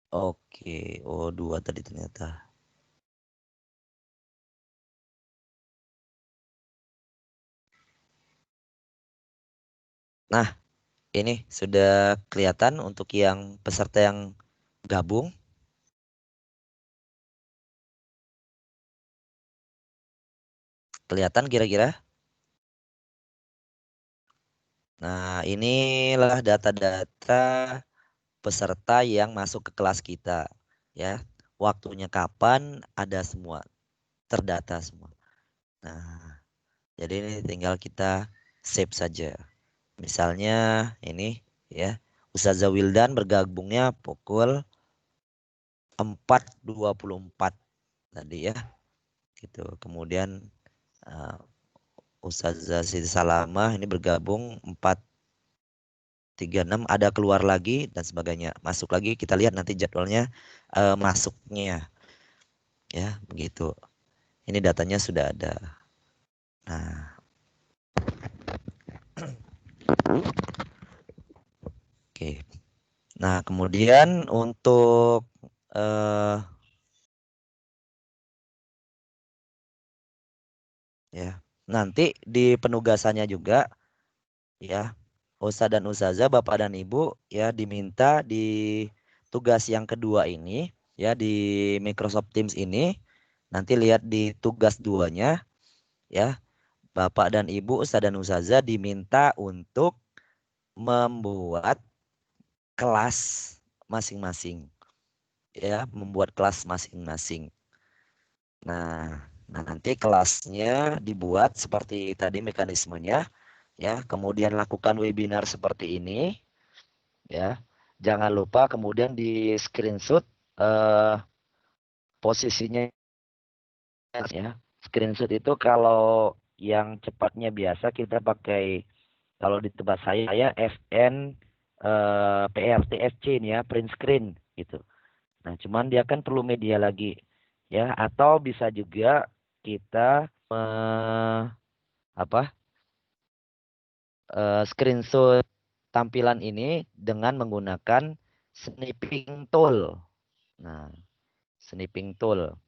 Oke, oh dua tadi ternyata. Nah, ini sudah kelihatan untuk yang peserta yang gabung. Kelihatan kira-kira? Nah, inilah data-data peserta yang masuk ke kelas kita. Ya, waktunya kapan ada semua, terdata semua. Nah, jadi ini tinggal kita save saja. Misalnya ini ya, Ustazah Wildan bergabungnya pukul 4.24 tadi ya. Gitu. Kemudian uh, Ustazah Siti Salamah ini bergabung 4.36 ada keluar lagi dan sebagainya. Masuk lagi kita lihat nanti jadwalnya masuknya ya begitu. Ini datanya sudah ada. Nah, oke. Nah, kemudian untuk ya, nanti di penugasannya juga ya, Ustadz dan Ustazah, Bapak dan Ibu ya diminta di tugas yang kedua ini ya di Microsoft Teams ini nanti lihat di tugas 2-nya ya, Bapak dan Ibu, Ustadz dan Ustazah diminta untuk membuat kelas masing-masing ya, membuat kelas masing-masing. Nah, nanti kelasnya dibuat seperti tadi mekanismenya ya, kemudian lakukan webinar seperti ini ya. Jangan lupa kemudian di screenshot posisinya ya. Screenshot itu kalau yang cepatnya biasa kita pakai, kalau di tempat saya FN PRTSC ini ya, print screen gitu. Nah, cuman dia kan perlu media lagi ya, atau bisa juga kita apa screenshot tampilan ini dengan menggunakan snipping tool. Nah, snipping tool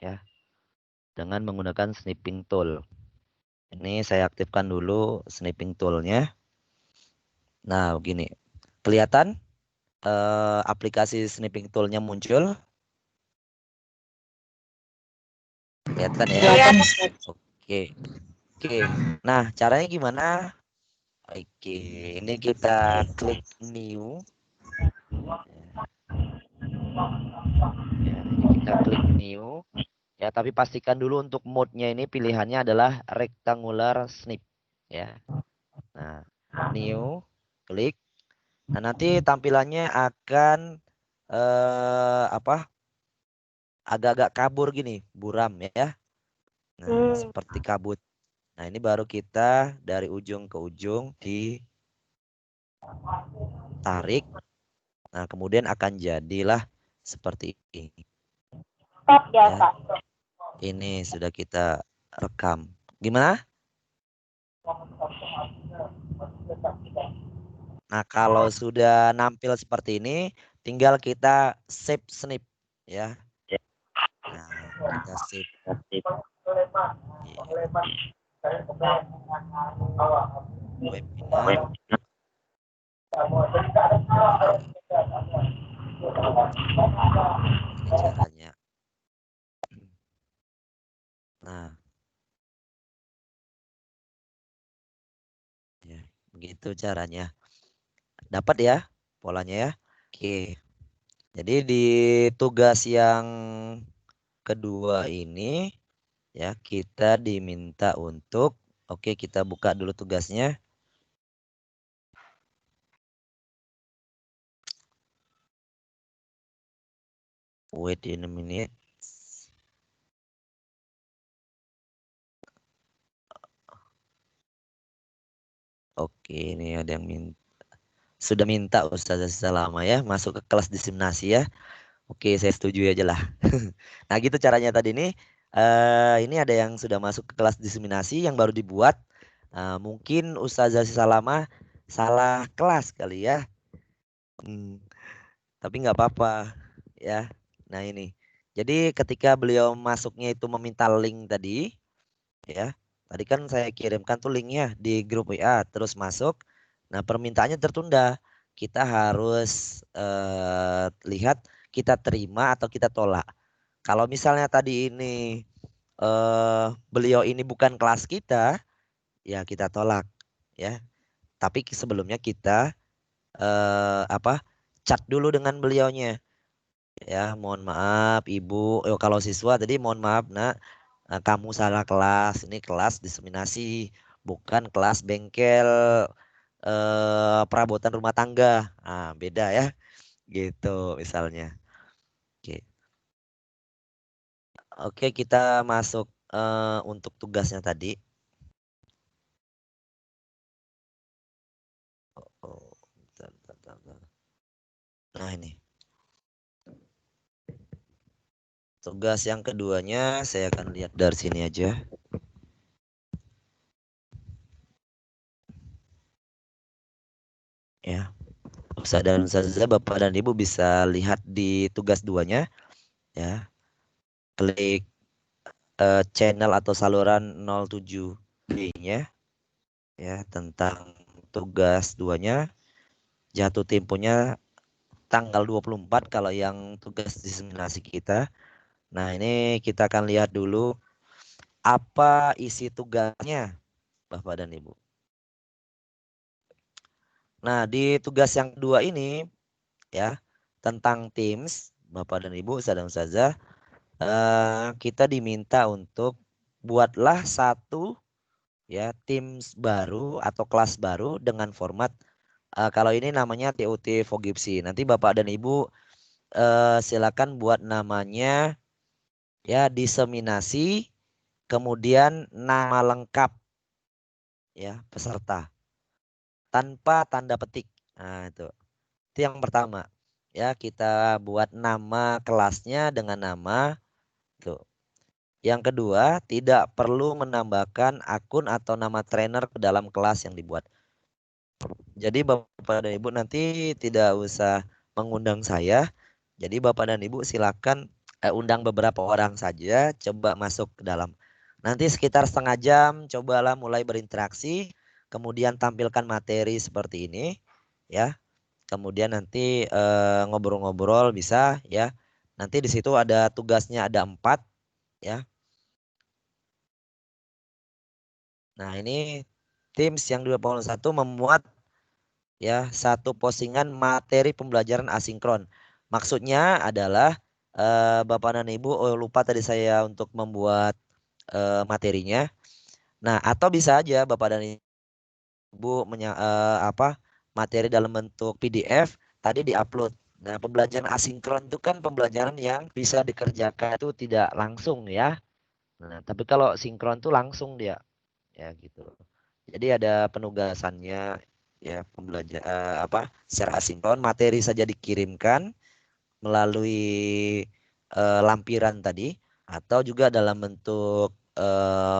ya, dengan menggunakan snipping tool. Ini saya aktifkan dulu snipping toolnya. Nah, begini. Kelihatan aplikasi snipping toolnya muncul? Kelihatan ya? Kelihatan. Oke. Oke. Nah, caranya gimana? Oke, ini kita klik new. Ya, ini kita klik new. Ya, tapi pastikan dulu untuk mode-nya ini pilihannya adalah rectangular snip. Ya. Nah, new, klik. Nah, nanti tampilannya akan apa? Agak-agak kabur gini, buram ya. Nah, seperti kabut. Nah, ini baru kita dari ujung ke ujung ditarik. Nah, kemudian akan jadilah seperti ini. Ya. Ini sudah kita rekam. Gimana? Nah, kalau sudah nampil seperti ini, tinggal kita save snip ya. Nah, kita save. Webinar. Ini caranya. Nah, ya, begitu caranya. Dapat ya polanya ya. Oke. Jadi di tugas yang kedua ini ya kita diminta untuk, oke, kita buka dulu tugasnya. Wait in a minute. Oke, ini ada yang sudah minta Ustazah Salama ya masuk ke kelas diseminasi ya. Oke, saya setuju aja lah. Nah, gitu caranya tadi nih. Ini ada yang sudah masuk ke kelas diseminasi yang baru dibuat. Mungkin Ustazah Salama salah kelas kali ya. Tapi nggak apa-apa ya. Nah, ini. Jadi ketika beliau masuknya itu meminta link tadi ya. Tadi kan saya kirimkan tuh linknya di grup WA terus masuk. Nah, permintaannya tertunda. Kita harus lihat kita terima atau kita tolak. Kalau misalnya tadi ini beliau ini bukan kelas kita, ya kita tolak ya. Tapi sebelumnya kita apa? Chat dulu dengan beliaunya. Ya, mohon maaf Ibu. Kalau siswa tadi mohon maaf Nak, kamu salah kelas. Ini kelas diseminasi, bukan kelas bengkel perabotan rumah tangga. Beda ya. Gitu misalnya. Oke. Oke, kita masuk untuk tugasnya tadi. Oh, bentar, bentar, bentar. Nah, ini. Tugas yang keduanya saya akan lihat dari sini aja. Ya. Ustaz dan Ustazah, Bapak dan Ibu bisa lihat di tugas 2-nya ya. Klik channel atau saluran 07B-nya ya, tentang tugas 2-nya. Jatuh temponya tanggal 24 kalau yang tugas diseminasi kita. Nah, ini kita akan lihat dulu apa isi tugasnya, Bapak dan Ibu. Nah, di tugas yang kedua ini ya, tentang Teams, Bapak dan Ibu, Ustaz dan Ustazah, kita diminta untuk buatlah satu ya Teams baru atau kelas baru dengan format kalau ini namanya TOT Fogipsi. Nanti Bapak dan Ibu silakan buat namanya ya diseminasi, kemudian nama lengkap ya peserta tanpa tanda petik. Nah, itu yang pertama. Ya, kita buat nama kelasnya dengan nama tuh. Yang kedua, tidak perlu menambahkan akun atau nama trainer ke dalam kelas yang dibuat. Jadi Bapak dan Ibu nanti tidak usah mengundang saya. Jadi Bapak dan Ibu silakan undang beberapa orang saja, coba masuk ke dalam. Nanti sekitar setengah jam, cobalah mulai berinteraksi, kemudian tampilkan materi seperti ini, ya. Kemudian nanti ngobrol-ngobrol bisa, ya. Nanti di situ ada tugasnya ada 4, ya. Nah ini Teams yang 21 memuat ya satu postingan materi pembelajaran asinkron. Maksudnya adalah Bapak dan Ibu, oh lupa tadi saya untuk membuat materinya. Nah, atau bisa aja Bapak dan Ibu materi dalam bentuk PDF tadi diupload. Nah, pembelajaran asinkron itu kan pembelajaran yang bisa dikerjakan itu tidak langsung ya. Nah, tapi kalau sinkron tuh langsung dia ya gitu. Jadi ada penugasannya ya secara asinkron materi saja dikirimkan melalui lampiran tadi atau juga dalam bentuk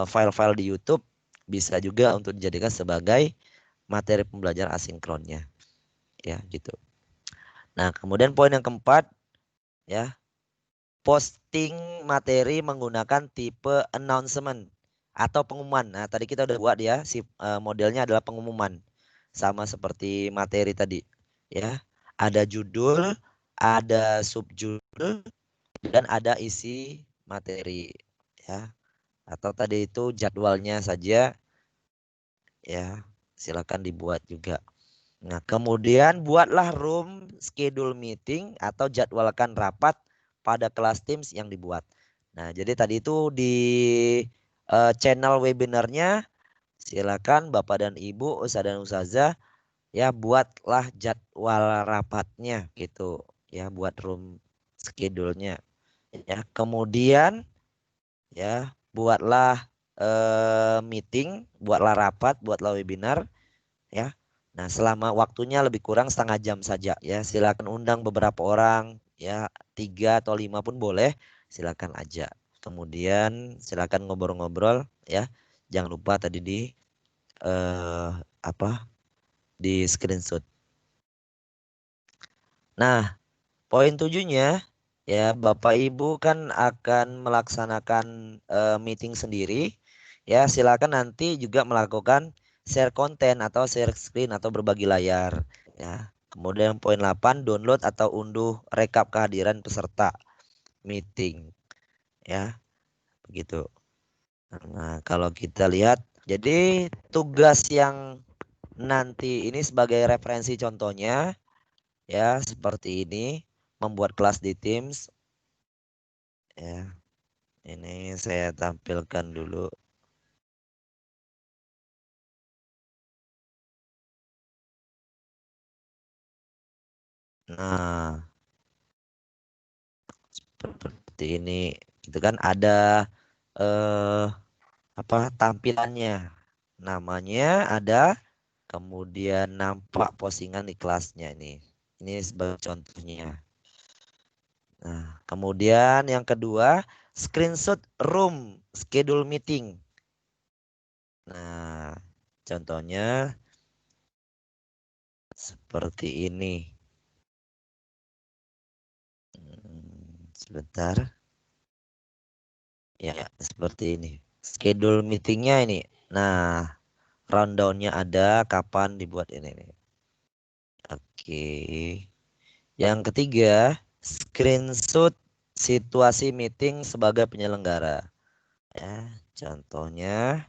file-file di YouTube bisa juga untuk dijadikan sebagai materi pembelajaran asinkronnya ya gitu. Nah, kemudian poin yang keempat ya, posting materi menggunakan tipe announcement atau pengumuman. Nah, tadi kita udah buat ya, modelnya adalah pengumuman. Sama seperti materi tadi, ya. Ada judul, ada subjudul, dan ada isi materi, ya. Atau tadi itu jadwalnya saja, ya. Silakan dibuat juga. Nah, kemudian buatlah room schedule meeting atau jadwalkan rapat pada kelas Teams yang dibuat. Nah, jadi tadi itu di channel webinarnya silakan Bapak dan Ibu, Ustaz dan Ustazah ya buatlah jadwal rapatnya gitu. Ya, buat room schedule-nya. Ya, kemudian ya buatlah meeting, buatlah rapat, buatlah webinar ya. Nah, selama waktunya lebih kurang setengah jam saja ya. Silakan undang beberapa orang ya, 3 atau 5 pun boleh. Silakan aja. Kemudian silakan ngobrol-ngobrol ya. Jangan lupa tadi eh, apa di screenshot. Nah, poin 7-nya ya Bapak Ibu kan akan melaksanakan meeting sendiri. Ya, silakan nanti juga melakukan share konten atau share screen atau berbagi layar ya. Kemudian poin 8, download atau unduh rekap kehadiran peserta meeting ya. Begitu. Nah, kalau kita lihat jadi tugas yang nanti ini sebagai referensi contohnya ya seperti ini, membuat kelas di Teams ya. Ini saya tampilkan dulu. Nah, seperti ini. Itu kan ada eh tampilannya. Namanya ada, kemudian nampak postingan di kelasnya ini. Ini sebagai contohnya. Nah, kemudian yang kedua, screenshot room schedule meeting. Nah, contohnya seperti ini. Sebentar. Ya, seperti ini. Schedule meetingnya ini. Nah, rundownnya ada kapan dibuat ini nih. Oke. Yang ketiga, screenshot situasi meeting sebagai penyelenggara. Ya, contohnya.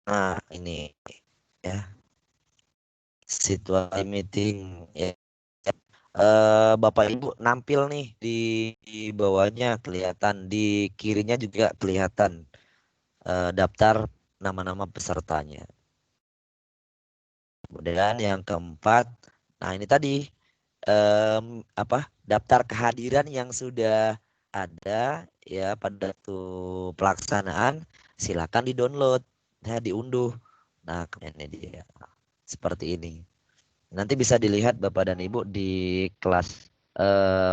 Nah, ini ya, situasi meeting ya. Bapak Ibu nampil nih di bawahnya kelihatan, di kirinya juga kelihatan daftar nama-nama pesertanya. Kemudian yang keempat, nah ini tadi daftar kehadiran yang sudah ada ya pada waktu pelaksanaan, silakan di-download, ya diunduh. Nah, ini dia seperti ini. Nanti bisa dilihat Bapak dan Ibu di kelas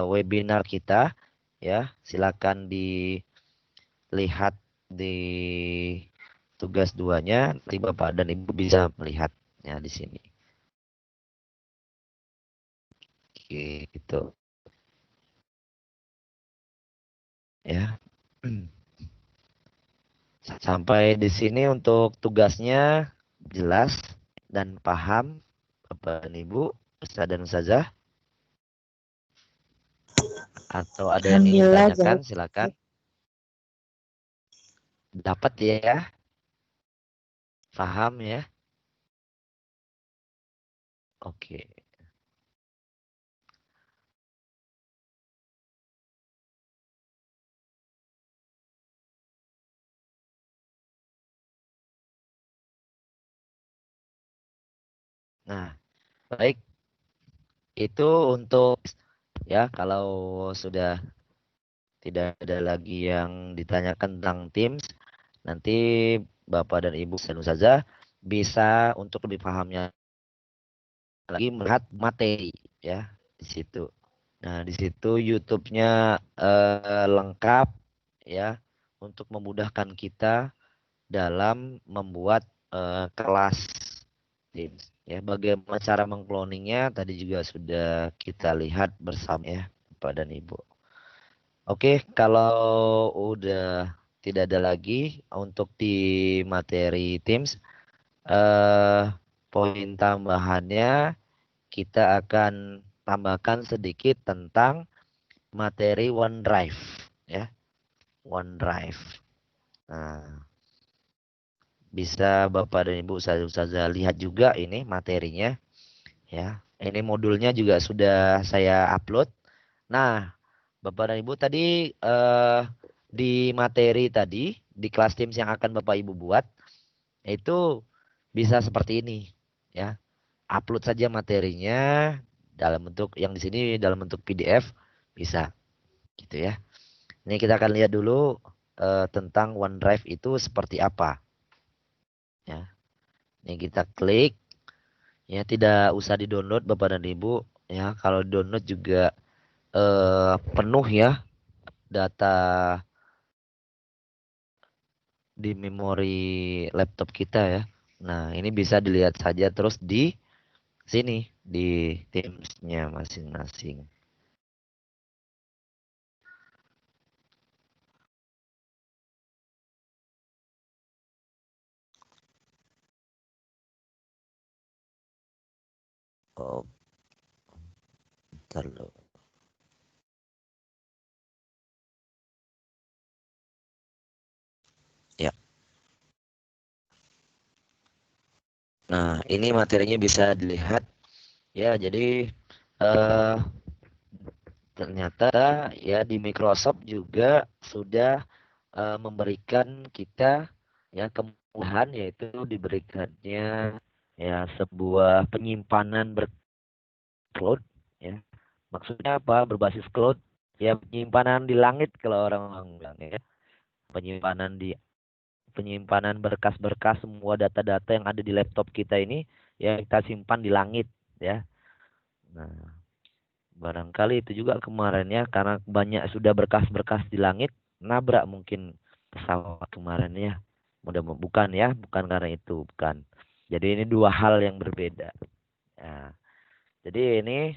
webinar kita ya. Silakan dilihat di tugas 2-nya, nanti Bapak dan Ibu bisa melihatnya di sini. Oke, gitu. Ya. Sampai di sini untuk tugasnya jelas dan paham Bapak dan Ibu, Ustaz dan Ustazah, atau ada yang ingin Alhamdulillah tanyakan jawab. silakan. Dapat ya? Paham ya? Oke. Nah, baik. Itu untuk ya kalau sudah tidak ada lagi yang ditanyakan tentang Teams, nanti Bapak dan Ibu dan Ustazah bisa untuk lebih pahamnya lagi melihat materi ya di situ. Nah, di situ YouTube-nya lengkap ya untuk memudahkan kita dalam membuat kelas Teams. Ya, bagaimana cara mengcloningnya tadi juga sudah kita lihat bersama ya, Bapak dan Ibu. Oke, kalau udah tidak ada lagi untuk di materi Teams, poin tambahannya kita akan tambahkan sedikit tentang materi OneDrive ya, OneDrive. Nah, bisa Bapak dan Ibu Ustazah lihat juga ini materinya ya. Ini modulnya juga sudah saya upload. Nah, Bapak dan Ibu tadi di materi tadi di kelas Teams yang akan Bapak Ibu buat itu bisa seperti ini ya. Upload saja materinya dalam bentuk yang di sini dalam bentuk PDF bisa gitu ya. Ini kita akan lihat dulu tentang OneDrive itu seperti apa ya. Ini kita klik ya, tidak usah di-download Bapak dan Ibu ya. Kalau download juga penuh ya data di memori laptop kita ya. Nah, ini bisa dilihat saja terus di sini di Teams-nya masing-masing. Oh, bentar loh. Ya. Nah, ini materinya bisa dilihat ya. Jadi eh ternyata ya di Microsoft juga sudah memberikan kita ya kemudahan, yaitu diberikannya ya sebuah penyimpanan bercloud ya. Maksudnya apa? Berbasis cloud ya, penyimpanan di langit kalau orang bilang ya. Penyimpanan berkas-berkas semua data-data yang ada di laptop kita ini ya kita simpan di langit ya. Nah, barangkali itu juga kemarin ya, karena banyak sudah berkas-berkas di langit, nabrak mungkin pesawat kemarin ya. Bukan ya, bukan karena itu, bukan. Jadi ini dua hal yang berbeda. Nah, jadi ini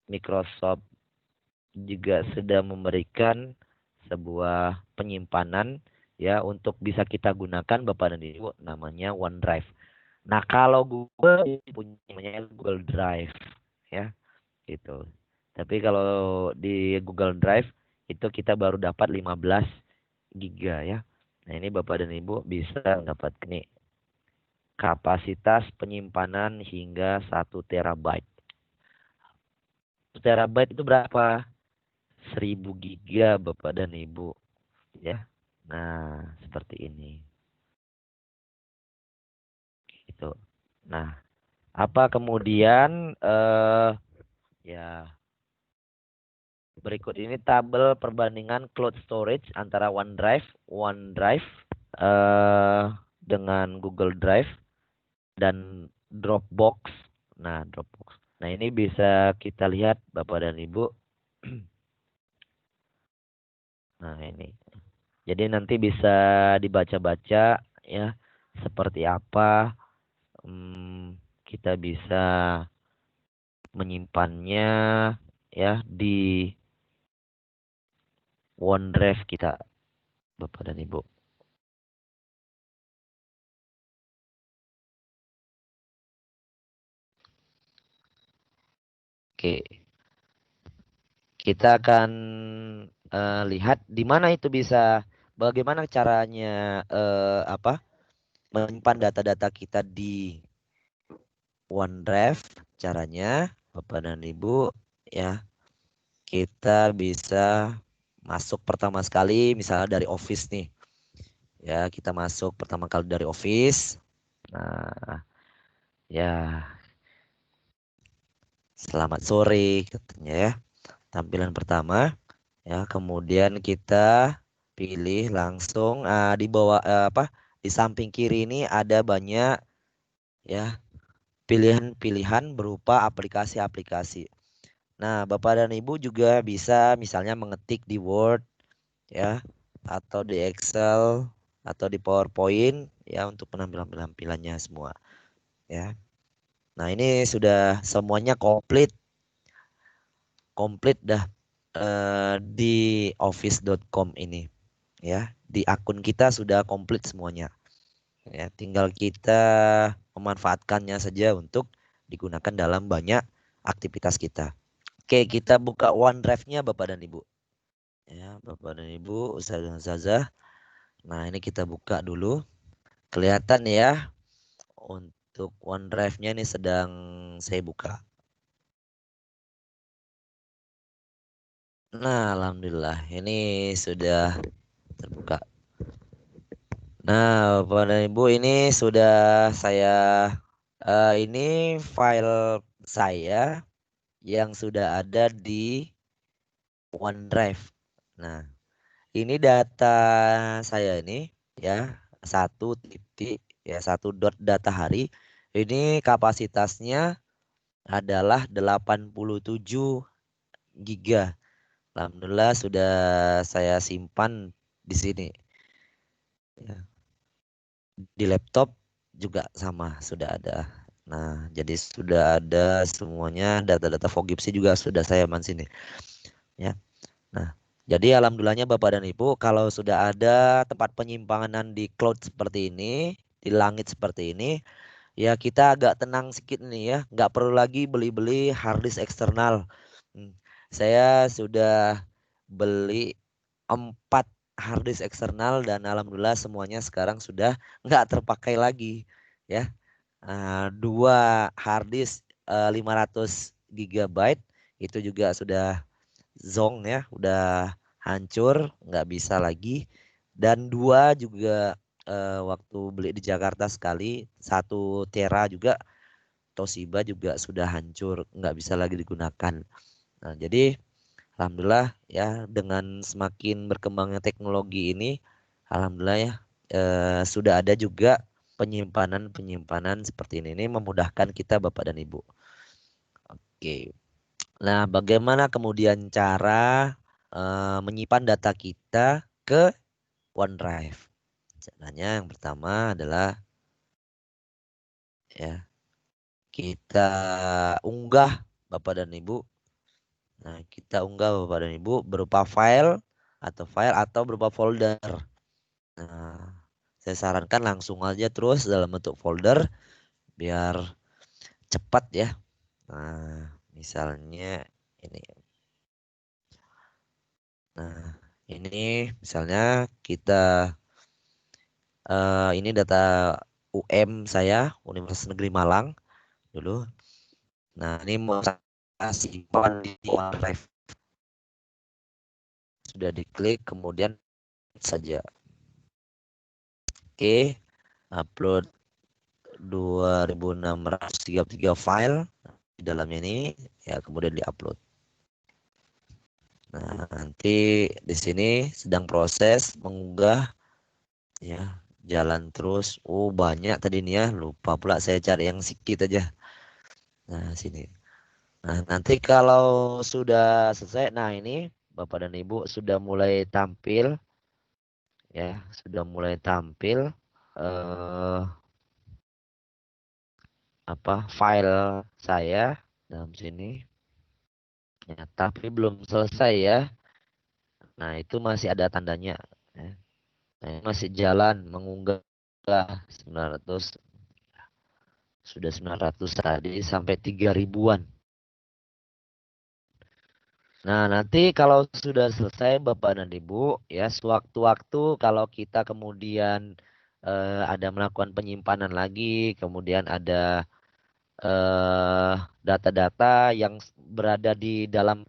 Microsoft juga sudah memberikan sebuah penyimpanan ya untuk bisa kita gunakan Bapak dan Ibu, namanya OneDrive. Nah, kalau Google punya namanya Google Drive ya, gitu. Tapi kalau di Google Drive itu kita baru dapat 15 giga ya. Nah, ini Bapak dan Ibu bisa dapat nih kapasitas penyimpanan hingga 1 terabyte. 1 terabyte itu berapa? 1000 giga Bapak dan Ibu ya. Nah, seperti ini. Gitu. Nah, apa kemudian ya berikut ini tabel perbandingan cloud storage antara OneDrive dengan Google Drive dan Dropbox. Nah, Dropbox. Nah, ini bisa kita lihat Bapak dan Ibu. Nah, ini. Jadi nanti bisa dibaca-baca ya seperti apa kita bisa menyimpannya ya di OneDrive kita Bapak dan Ibu. Oke. Kita akan lihat di mana itu bisa, bagaimana caranya menyimpan data-data kita di OneDrive. Caranya Bapak dan Ibu ya, kita bisa masuk pertama sekali misalnya dari Office nih. Ya, kita masuk pertama kali dari Office. Nah, ya selamat sore katanya ya. Tampilan pertama ya, kemudian kita pilih langsung di bawah di samping kiri ini ada banyak ya pilihan-pilihan berupa aplikasi-aplikasi. Nah, Bapak dan Ibu juga bisa misalnya mengetik di Word ya, atau di Excel atau di PowerPoint ya, untuk penampilan-penampilannya semua ya. Nah, ini sudah semuanya komplit dah di office.com ini ya. Di akun kita sudah komplit semuanya. Ya, tinggal kita memanfaatkannya saja untuk digunakan dalam banyak aktivitas kita. Oke, kita buka OneDrive-nya Bapak dan Ibu. Ya, Bapak dan Ibu, Ustaz dan Ustazah. Nah, ini kita buka dulu. Kelihatan ya, untuk OneDrive-nya ini sedang saya buka. Nah, alhamdulillah ini sudah terbuka. Nah, Bapak dan Ibu, ini sudah saya ini file saya yang sudah ada di OneDrive. Nah, ini data saya ini ya, 1 dot data hari. Ini kapasitasnya adalah 87 giga. Alhamdulillah sudah saya simpan di sini. Ya. Di laptop juga sama sudah ada. Nah, jadi sudah ada semuanya, data-data Fogipsi juga sudah saya simpan sini. Ya. Nah, jadi alhamdulillahnya Bapak dan Ibu, kalau sudah ada tempat penyimpanan di cloud seperti ini, di langit seperti ini, ya kita agak tenang sedikit nih ya, nggak perlu lagi beli-beli hard disk eksternal. Saya sudah beli 4 hard disk eksternal dan alhamdulillah semuanya sekarang sudah nggak terpakai lagi ya. 2 hard disk 500 GB itu juga sudah zonk ya, udah hancur, nggak bisa lagi. Dan 2 juga waktu beli di Jakarta sekali 1 tera juga Toshiba juga sudah hancur, nggak bisa lagi digunakan. Nah, jadi alhamdulillah ya, dengan semakin berkembangnya teknologi ini, alhamdulillah ya sudah ada juga penyimpanan seperti ini. Ini memudahkan kita Bapak dan Ibu. Oke. Nah, bagaimana kemudian cara menyimpan data kita ke OneDrive? Caranya yang pertama adalah ya, kita unggah Bapak dan Ibu. Nah, kita unggah Bapak dan Ibu berupa file atau berupa folder. Nah, saya sarankan langsung aja terus dalam bentuk folder biar cepat ya. Nah, misalnya ini. Nah, ini misalnya kita ini data UM saya, Universitas Negeri Malang dulu. Nah, ini mau saya simpan di OneDrive. Sudah diklik, kemudian saja. Oke, upload 2633 file di dalamnya ini, ya kemudian diupload. Nah, nanti di sini sedang proses mengunggah, ya jalan terus. Oh banyak tadi nih ya, lupa pula saya cari yang sedikit aja. Nah sini. Nah, nanti kalau sudah selesai, nah ini Bapak dan Ibu sudah mulai tampil, ya, sudah mulai tampil file saya dalam sini. Ya, tapi belum selesai ya. Nah, itu masih ada tandanya. Ya. Nah, ini masih jalan mengunggah 900, sudah 900 tadi sampai 3000-an. Nah, nanti kalau sudah selesai Bapak dan Ibu, ya sewaktu-waktu kalau kita kemudian ada melakukan penyimpanan lagi, kemudian ada data-data yang berada di dalam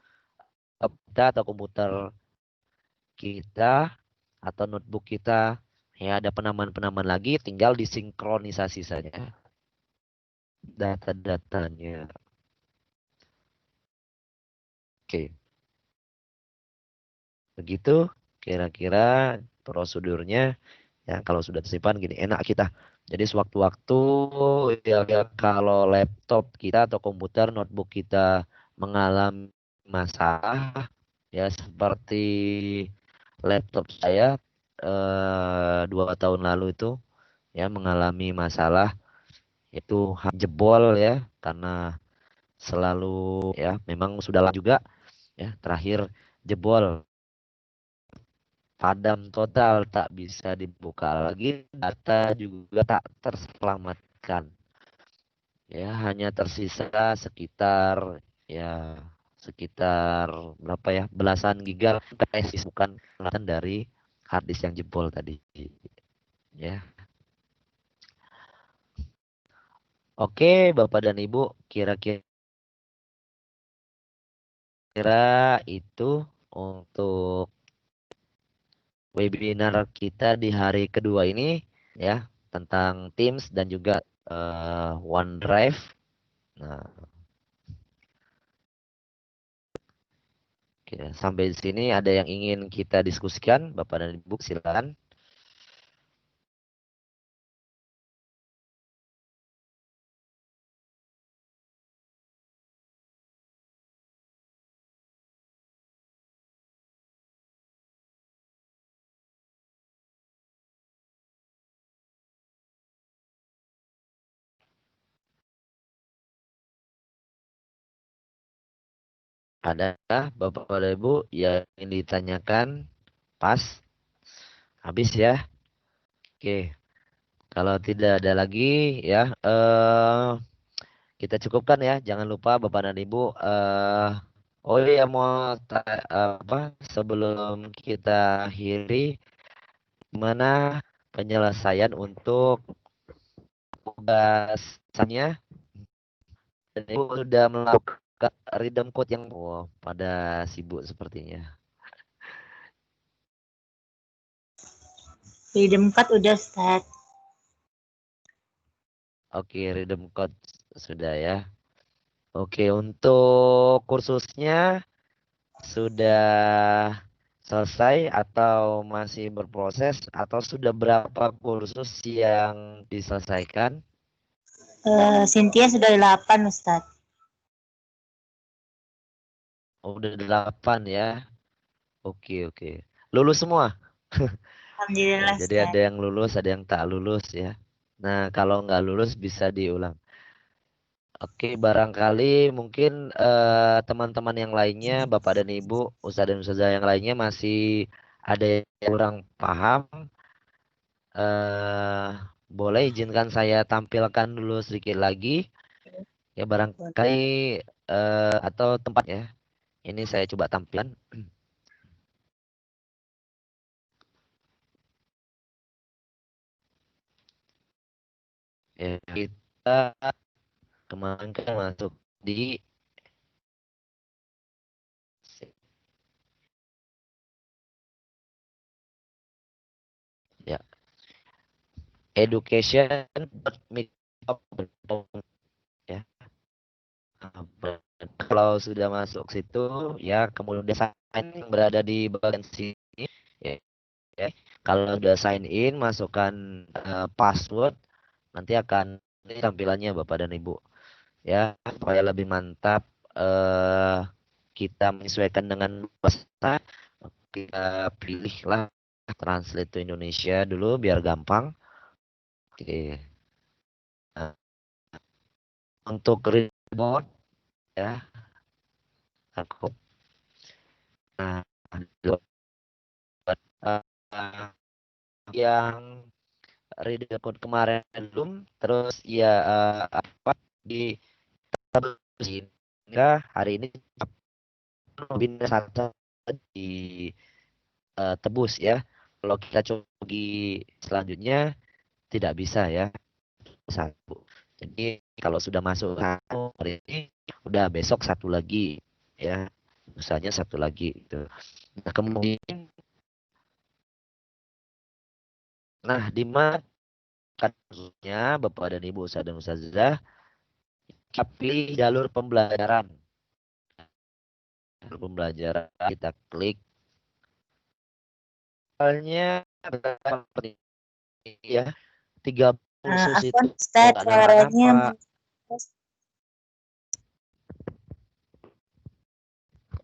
kita atau komputer kita atau notebook kita, ya ada penamaan-penamaan lagi, tinggal disinkronisasi saja data-datanya. Oke, begitu kira-kira prosedurnya. Ya, kalau sudah tersimpan gini, enak kita. Jadi sewaktu-waktu ya, kalau laptop kita atau komputer notebook kita mengalami masalah, ya seperti laptop saya 2 tahun lalu itu ya mengalami masalah itu jebol ya karena selalu ya memang sudah lama juga ya terakhir jebol, padam total, tak bisa dibuka lagi, data juga tak terselamatkan. Ya, hanya tersisa ya sekitar berapa ya? Belasan giga bukan kelihatan dari hard disk yang jebol tadi. Ya. Oke, Bapak dan Ibu, kira-kira itu untuk webinar kita di hari kedua ini ya tentang Teams dan juga OneDrive. Nah, oke, sampai di sini ada yang ingin kita diskusikan, Bapak dan Ibu, silakan. Adakah Bapak dan Ibu yang ingin ditanyakan? Pas, habis ya. Oke, kalau tidak ada lagi ya, kita cukupkan ya. Jangan lupa Bapak dan Ibu. Oh iya mau sebelum kita akhiri, gimana penyelesaian untuk tugasnya? Dan Ibu sudah melakukan redeem code yang pada sibuk sepertinya. Freedom Card udah start. Oke, redeem code sudah ya. Oke, untuk kursusnya sudah selesai atau masih berproses atau sudah berapa kursus yang diselesaikan? Cynthia sudah 8 Ustaz. Oh, udah 8 ya. Oke. Lulus semua? Ya, Alhamdulillah jadi Ustaz. ada yang lulus, ada yang tak lulus ya. Nah, kalau nggak lulus bisa diulang. Oke, barangkali mungkin teman-teman yang lainnya, Bapak dan Ibu, Ustadz dan Ustazah yang lainnya masih ada yang kurang paham. eh Boleh izinkan saya tampilkan dulu sedikit lagi. Ya barangkali atau tempat ya. Ini saya coba tampilkan. Ya, kita kemarin kan masuk di ya education ya. Kalau sudah masuk situ ya kemudian sign yang berada di bagian sini ya, ya. Kalau sudah sign in masukkan password nanti akan ini tampilannya Bapak dan Ibu ya supaya lebih mantap kita menyesuaikan dengan bahasa kita pilihlah translate to Indonesia dulu biar gampang. Oke. Nah, untuk remote ya aku nah uh, yang read code kemarin belum terus ya apa di sehingga hari ini minus satu di tebus ya kalau kita coba di selanjutnya tidak bisa ya satu jadi kalau sudah masuk satu hari ini udah besok satu lagi ya misalnya satu lagi itu nah kemudian nah di mana kasusnya Bapak dan Ibu Ustadz dan Ustazah kita pilih jalur pembelajaran kita klik soalnya ya 30 sus itu Afwan, Ustadz, nggak nampak-nampak. suaranya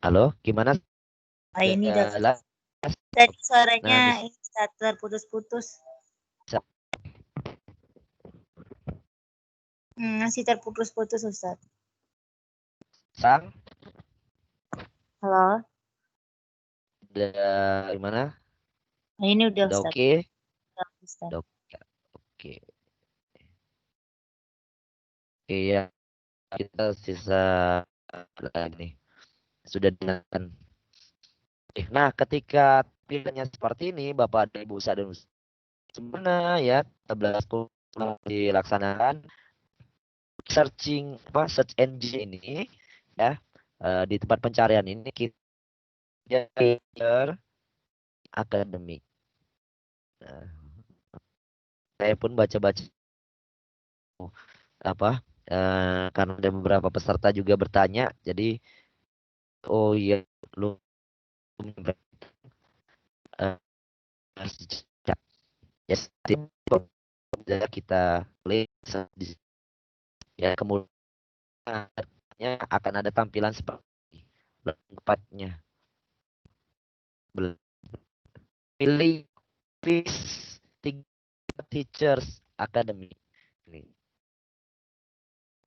Halo, gimana? ini udah Jelas? tadi Nah, suaranya ini Ustadz terputus-putus. Masih terputus-putus Ustadz. sang Halo, udah gimana? ini udah Udah Ustadz. oke? Ustadz. Udah oke. Iya, kita sisa lagi nih. Sudah dilakukan. Nah, ketika pilihannya seperti ini, Bapak dan Ibu Ustadz dan Ustazah, sebenarnya ya 11 dilaksanakan searching apa search engine ini ya di tempat pencarian ini kita akademik. Nah, saya pun baca-baca apa karena ada beberapa peserta juga bertanya, jadi oh iya lu uh, yes, kita klik ya kemudian akan ada tampilan seperti tempatnya pilih teachers academy ini.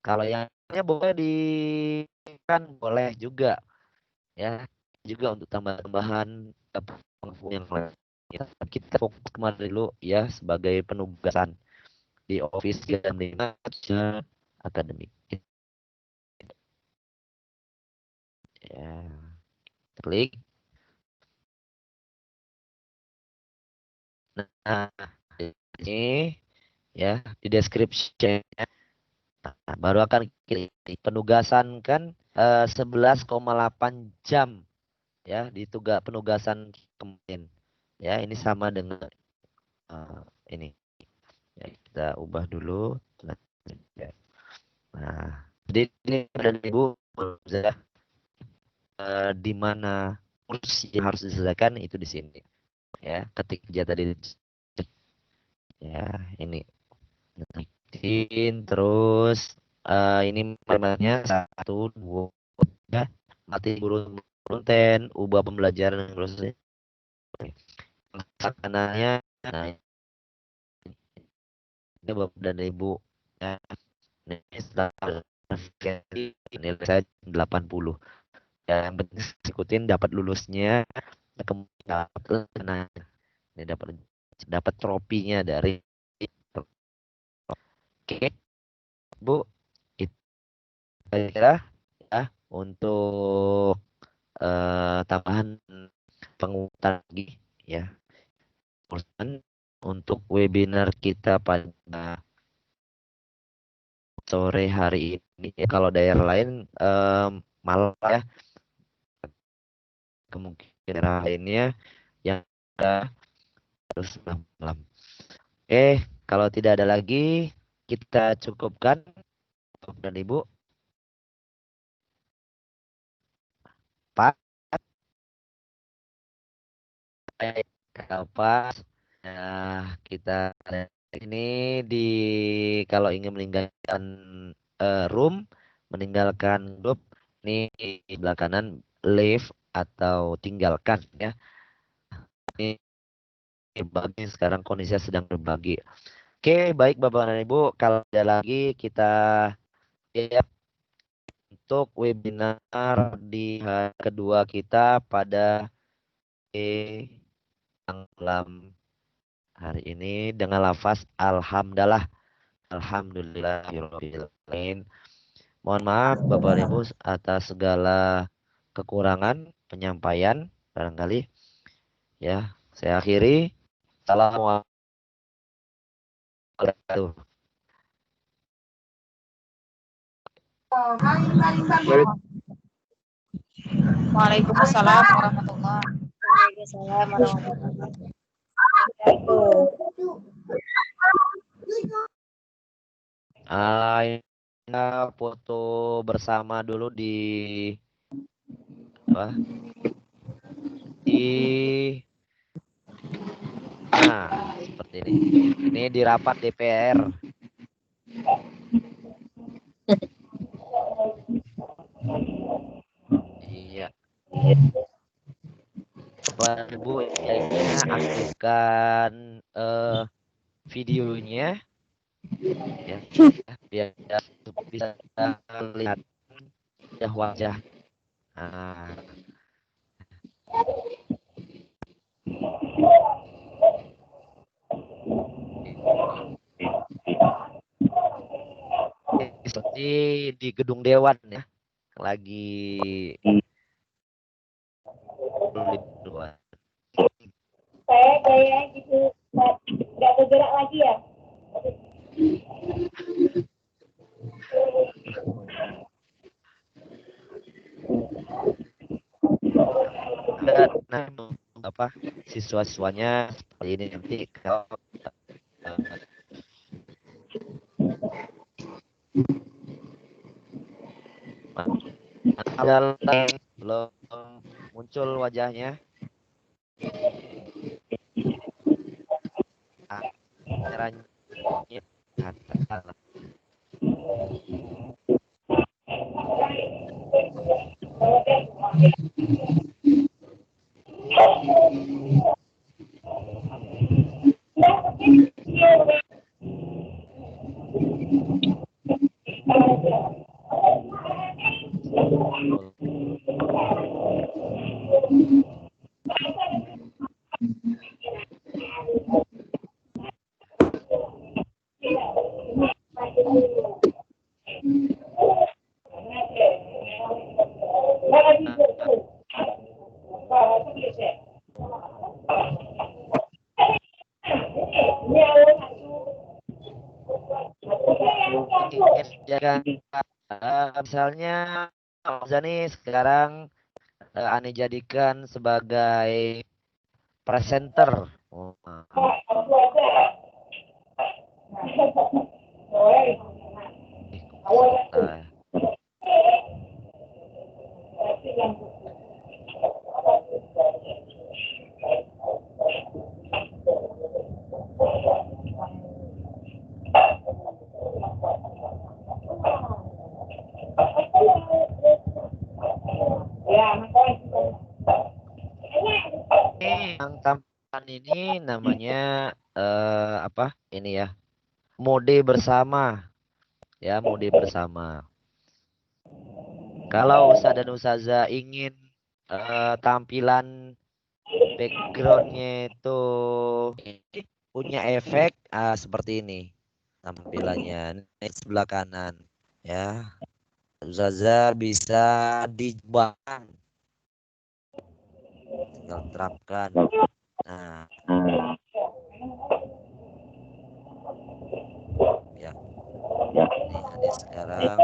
Kalau yang lainnya boleh di kan boleh juga ya juga untuk tambahan yang lain. Ya, kita fokus kemarin dulu ya sebagai penugasan di office dan di akademik. Ya, klik. Nah, ini ya di description baru akan klik penugasan kan 11,8 jam ya di penugasan kemarin ya ini sama dengan ini ya, kita ubah dulu ya. Nah jadi ini ada ibu di mana kursi yang harus diselesaikan itu di sini ya ketik aja tadi ya ini terus ini permainnya 1, 2, 3 mati burung konten ubah pembelajaran prosesnya makanannya nah ini bapak dan ibu ya ini nilai saya 80. Yang penting ikutin dapat lulusnya, kemudian ini dapat tropinya dari. Oke, Bu, itu kira ya untuk tambahan penguatan lagi ya. Untuk webinar kita pada sore hari ini ya, kalau daerah lain malam ya, kemungkinan daerah lainnya yang ada harus malam. Kalau tidak ada lagi kita cukupkan Bapak dan Ibu. Pak, kalau pas kita ini di kalau ingin meninggalkan room, meninggalkan grup, ini di sebelah kanan leave atau tinggalkan ya. Ini berbagi, sekarang kondisinya sedang berbagi. Oke, baik Bapak dan Ibu, kalau ada lagi kita ya untuk webinar di hari kedua kita pada malam hari ini dengan lafaz alhamdulillah. Alhamdulillahirobbilalamin. Mohon maaf Bapak dan Ibu atas segala kekurangan penyampaian barangkali ya. Saya akhiri. Assalamualaikum warahmatullahi wabarakatuh. Waalaikumsalam warahmatullahi Waalaikumsalam warahmatullahi wabarakatuh. Kita foto bersama dulu di apa? Nah, seperti ini. Ini di rapat DPR. Iya. Bapak Ibu ya, aktifkan videonya ya, biar bisa lihat wajah. Nah, seperti di gedung Dewan ya, lagi luar. Saya kayak gitu nggak bergerak lagi ya. Nah, apa siswa-siswanya seperti ini nanti kalau ada belum muncul wajahnya. Caranya jangan misalnya Zani sekarang Ani jadikan sebagai presenter. Yang tampilan ini namanya apa? Ini ya, mode bersama. Ya, mode bersama. Kalau Ustadz dan Ustazah ingin tampilan backgroundnya itu punya efek seperti ini tampilannya. Ini sebelah kanan ya. Ustazah bisa dijebakkan, tinggal terapkan. Nah, ya ini ada sekarang.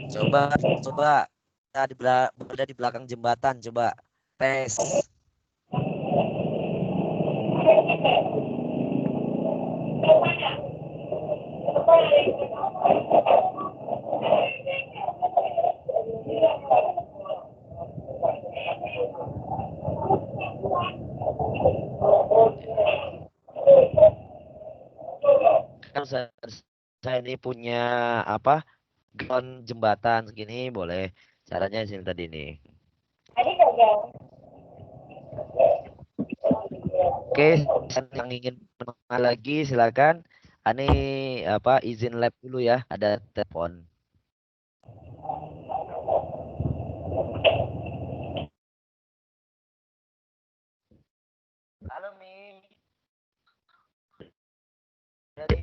Coba kita berada di belakang jembatan, coba tes. Kan saya ini punya apa? Ground jembatan segini boleh. Caranya di sini tadi nih. Oke, yang ingin mengenal lagi silakan. Ani apa izin lab dulu ya, ada telepon. Halo Mi. Dari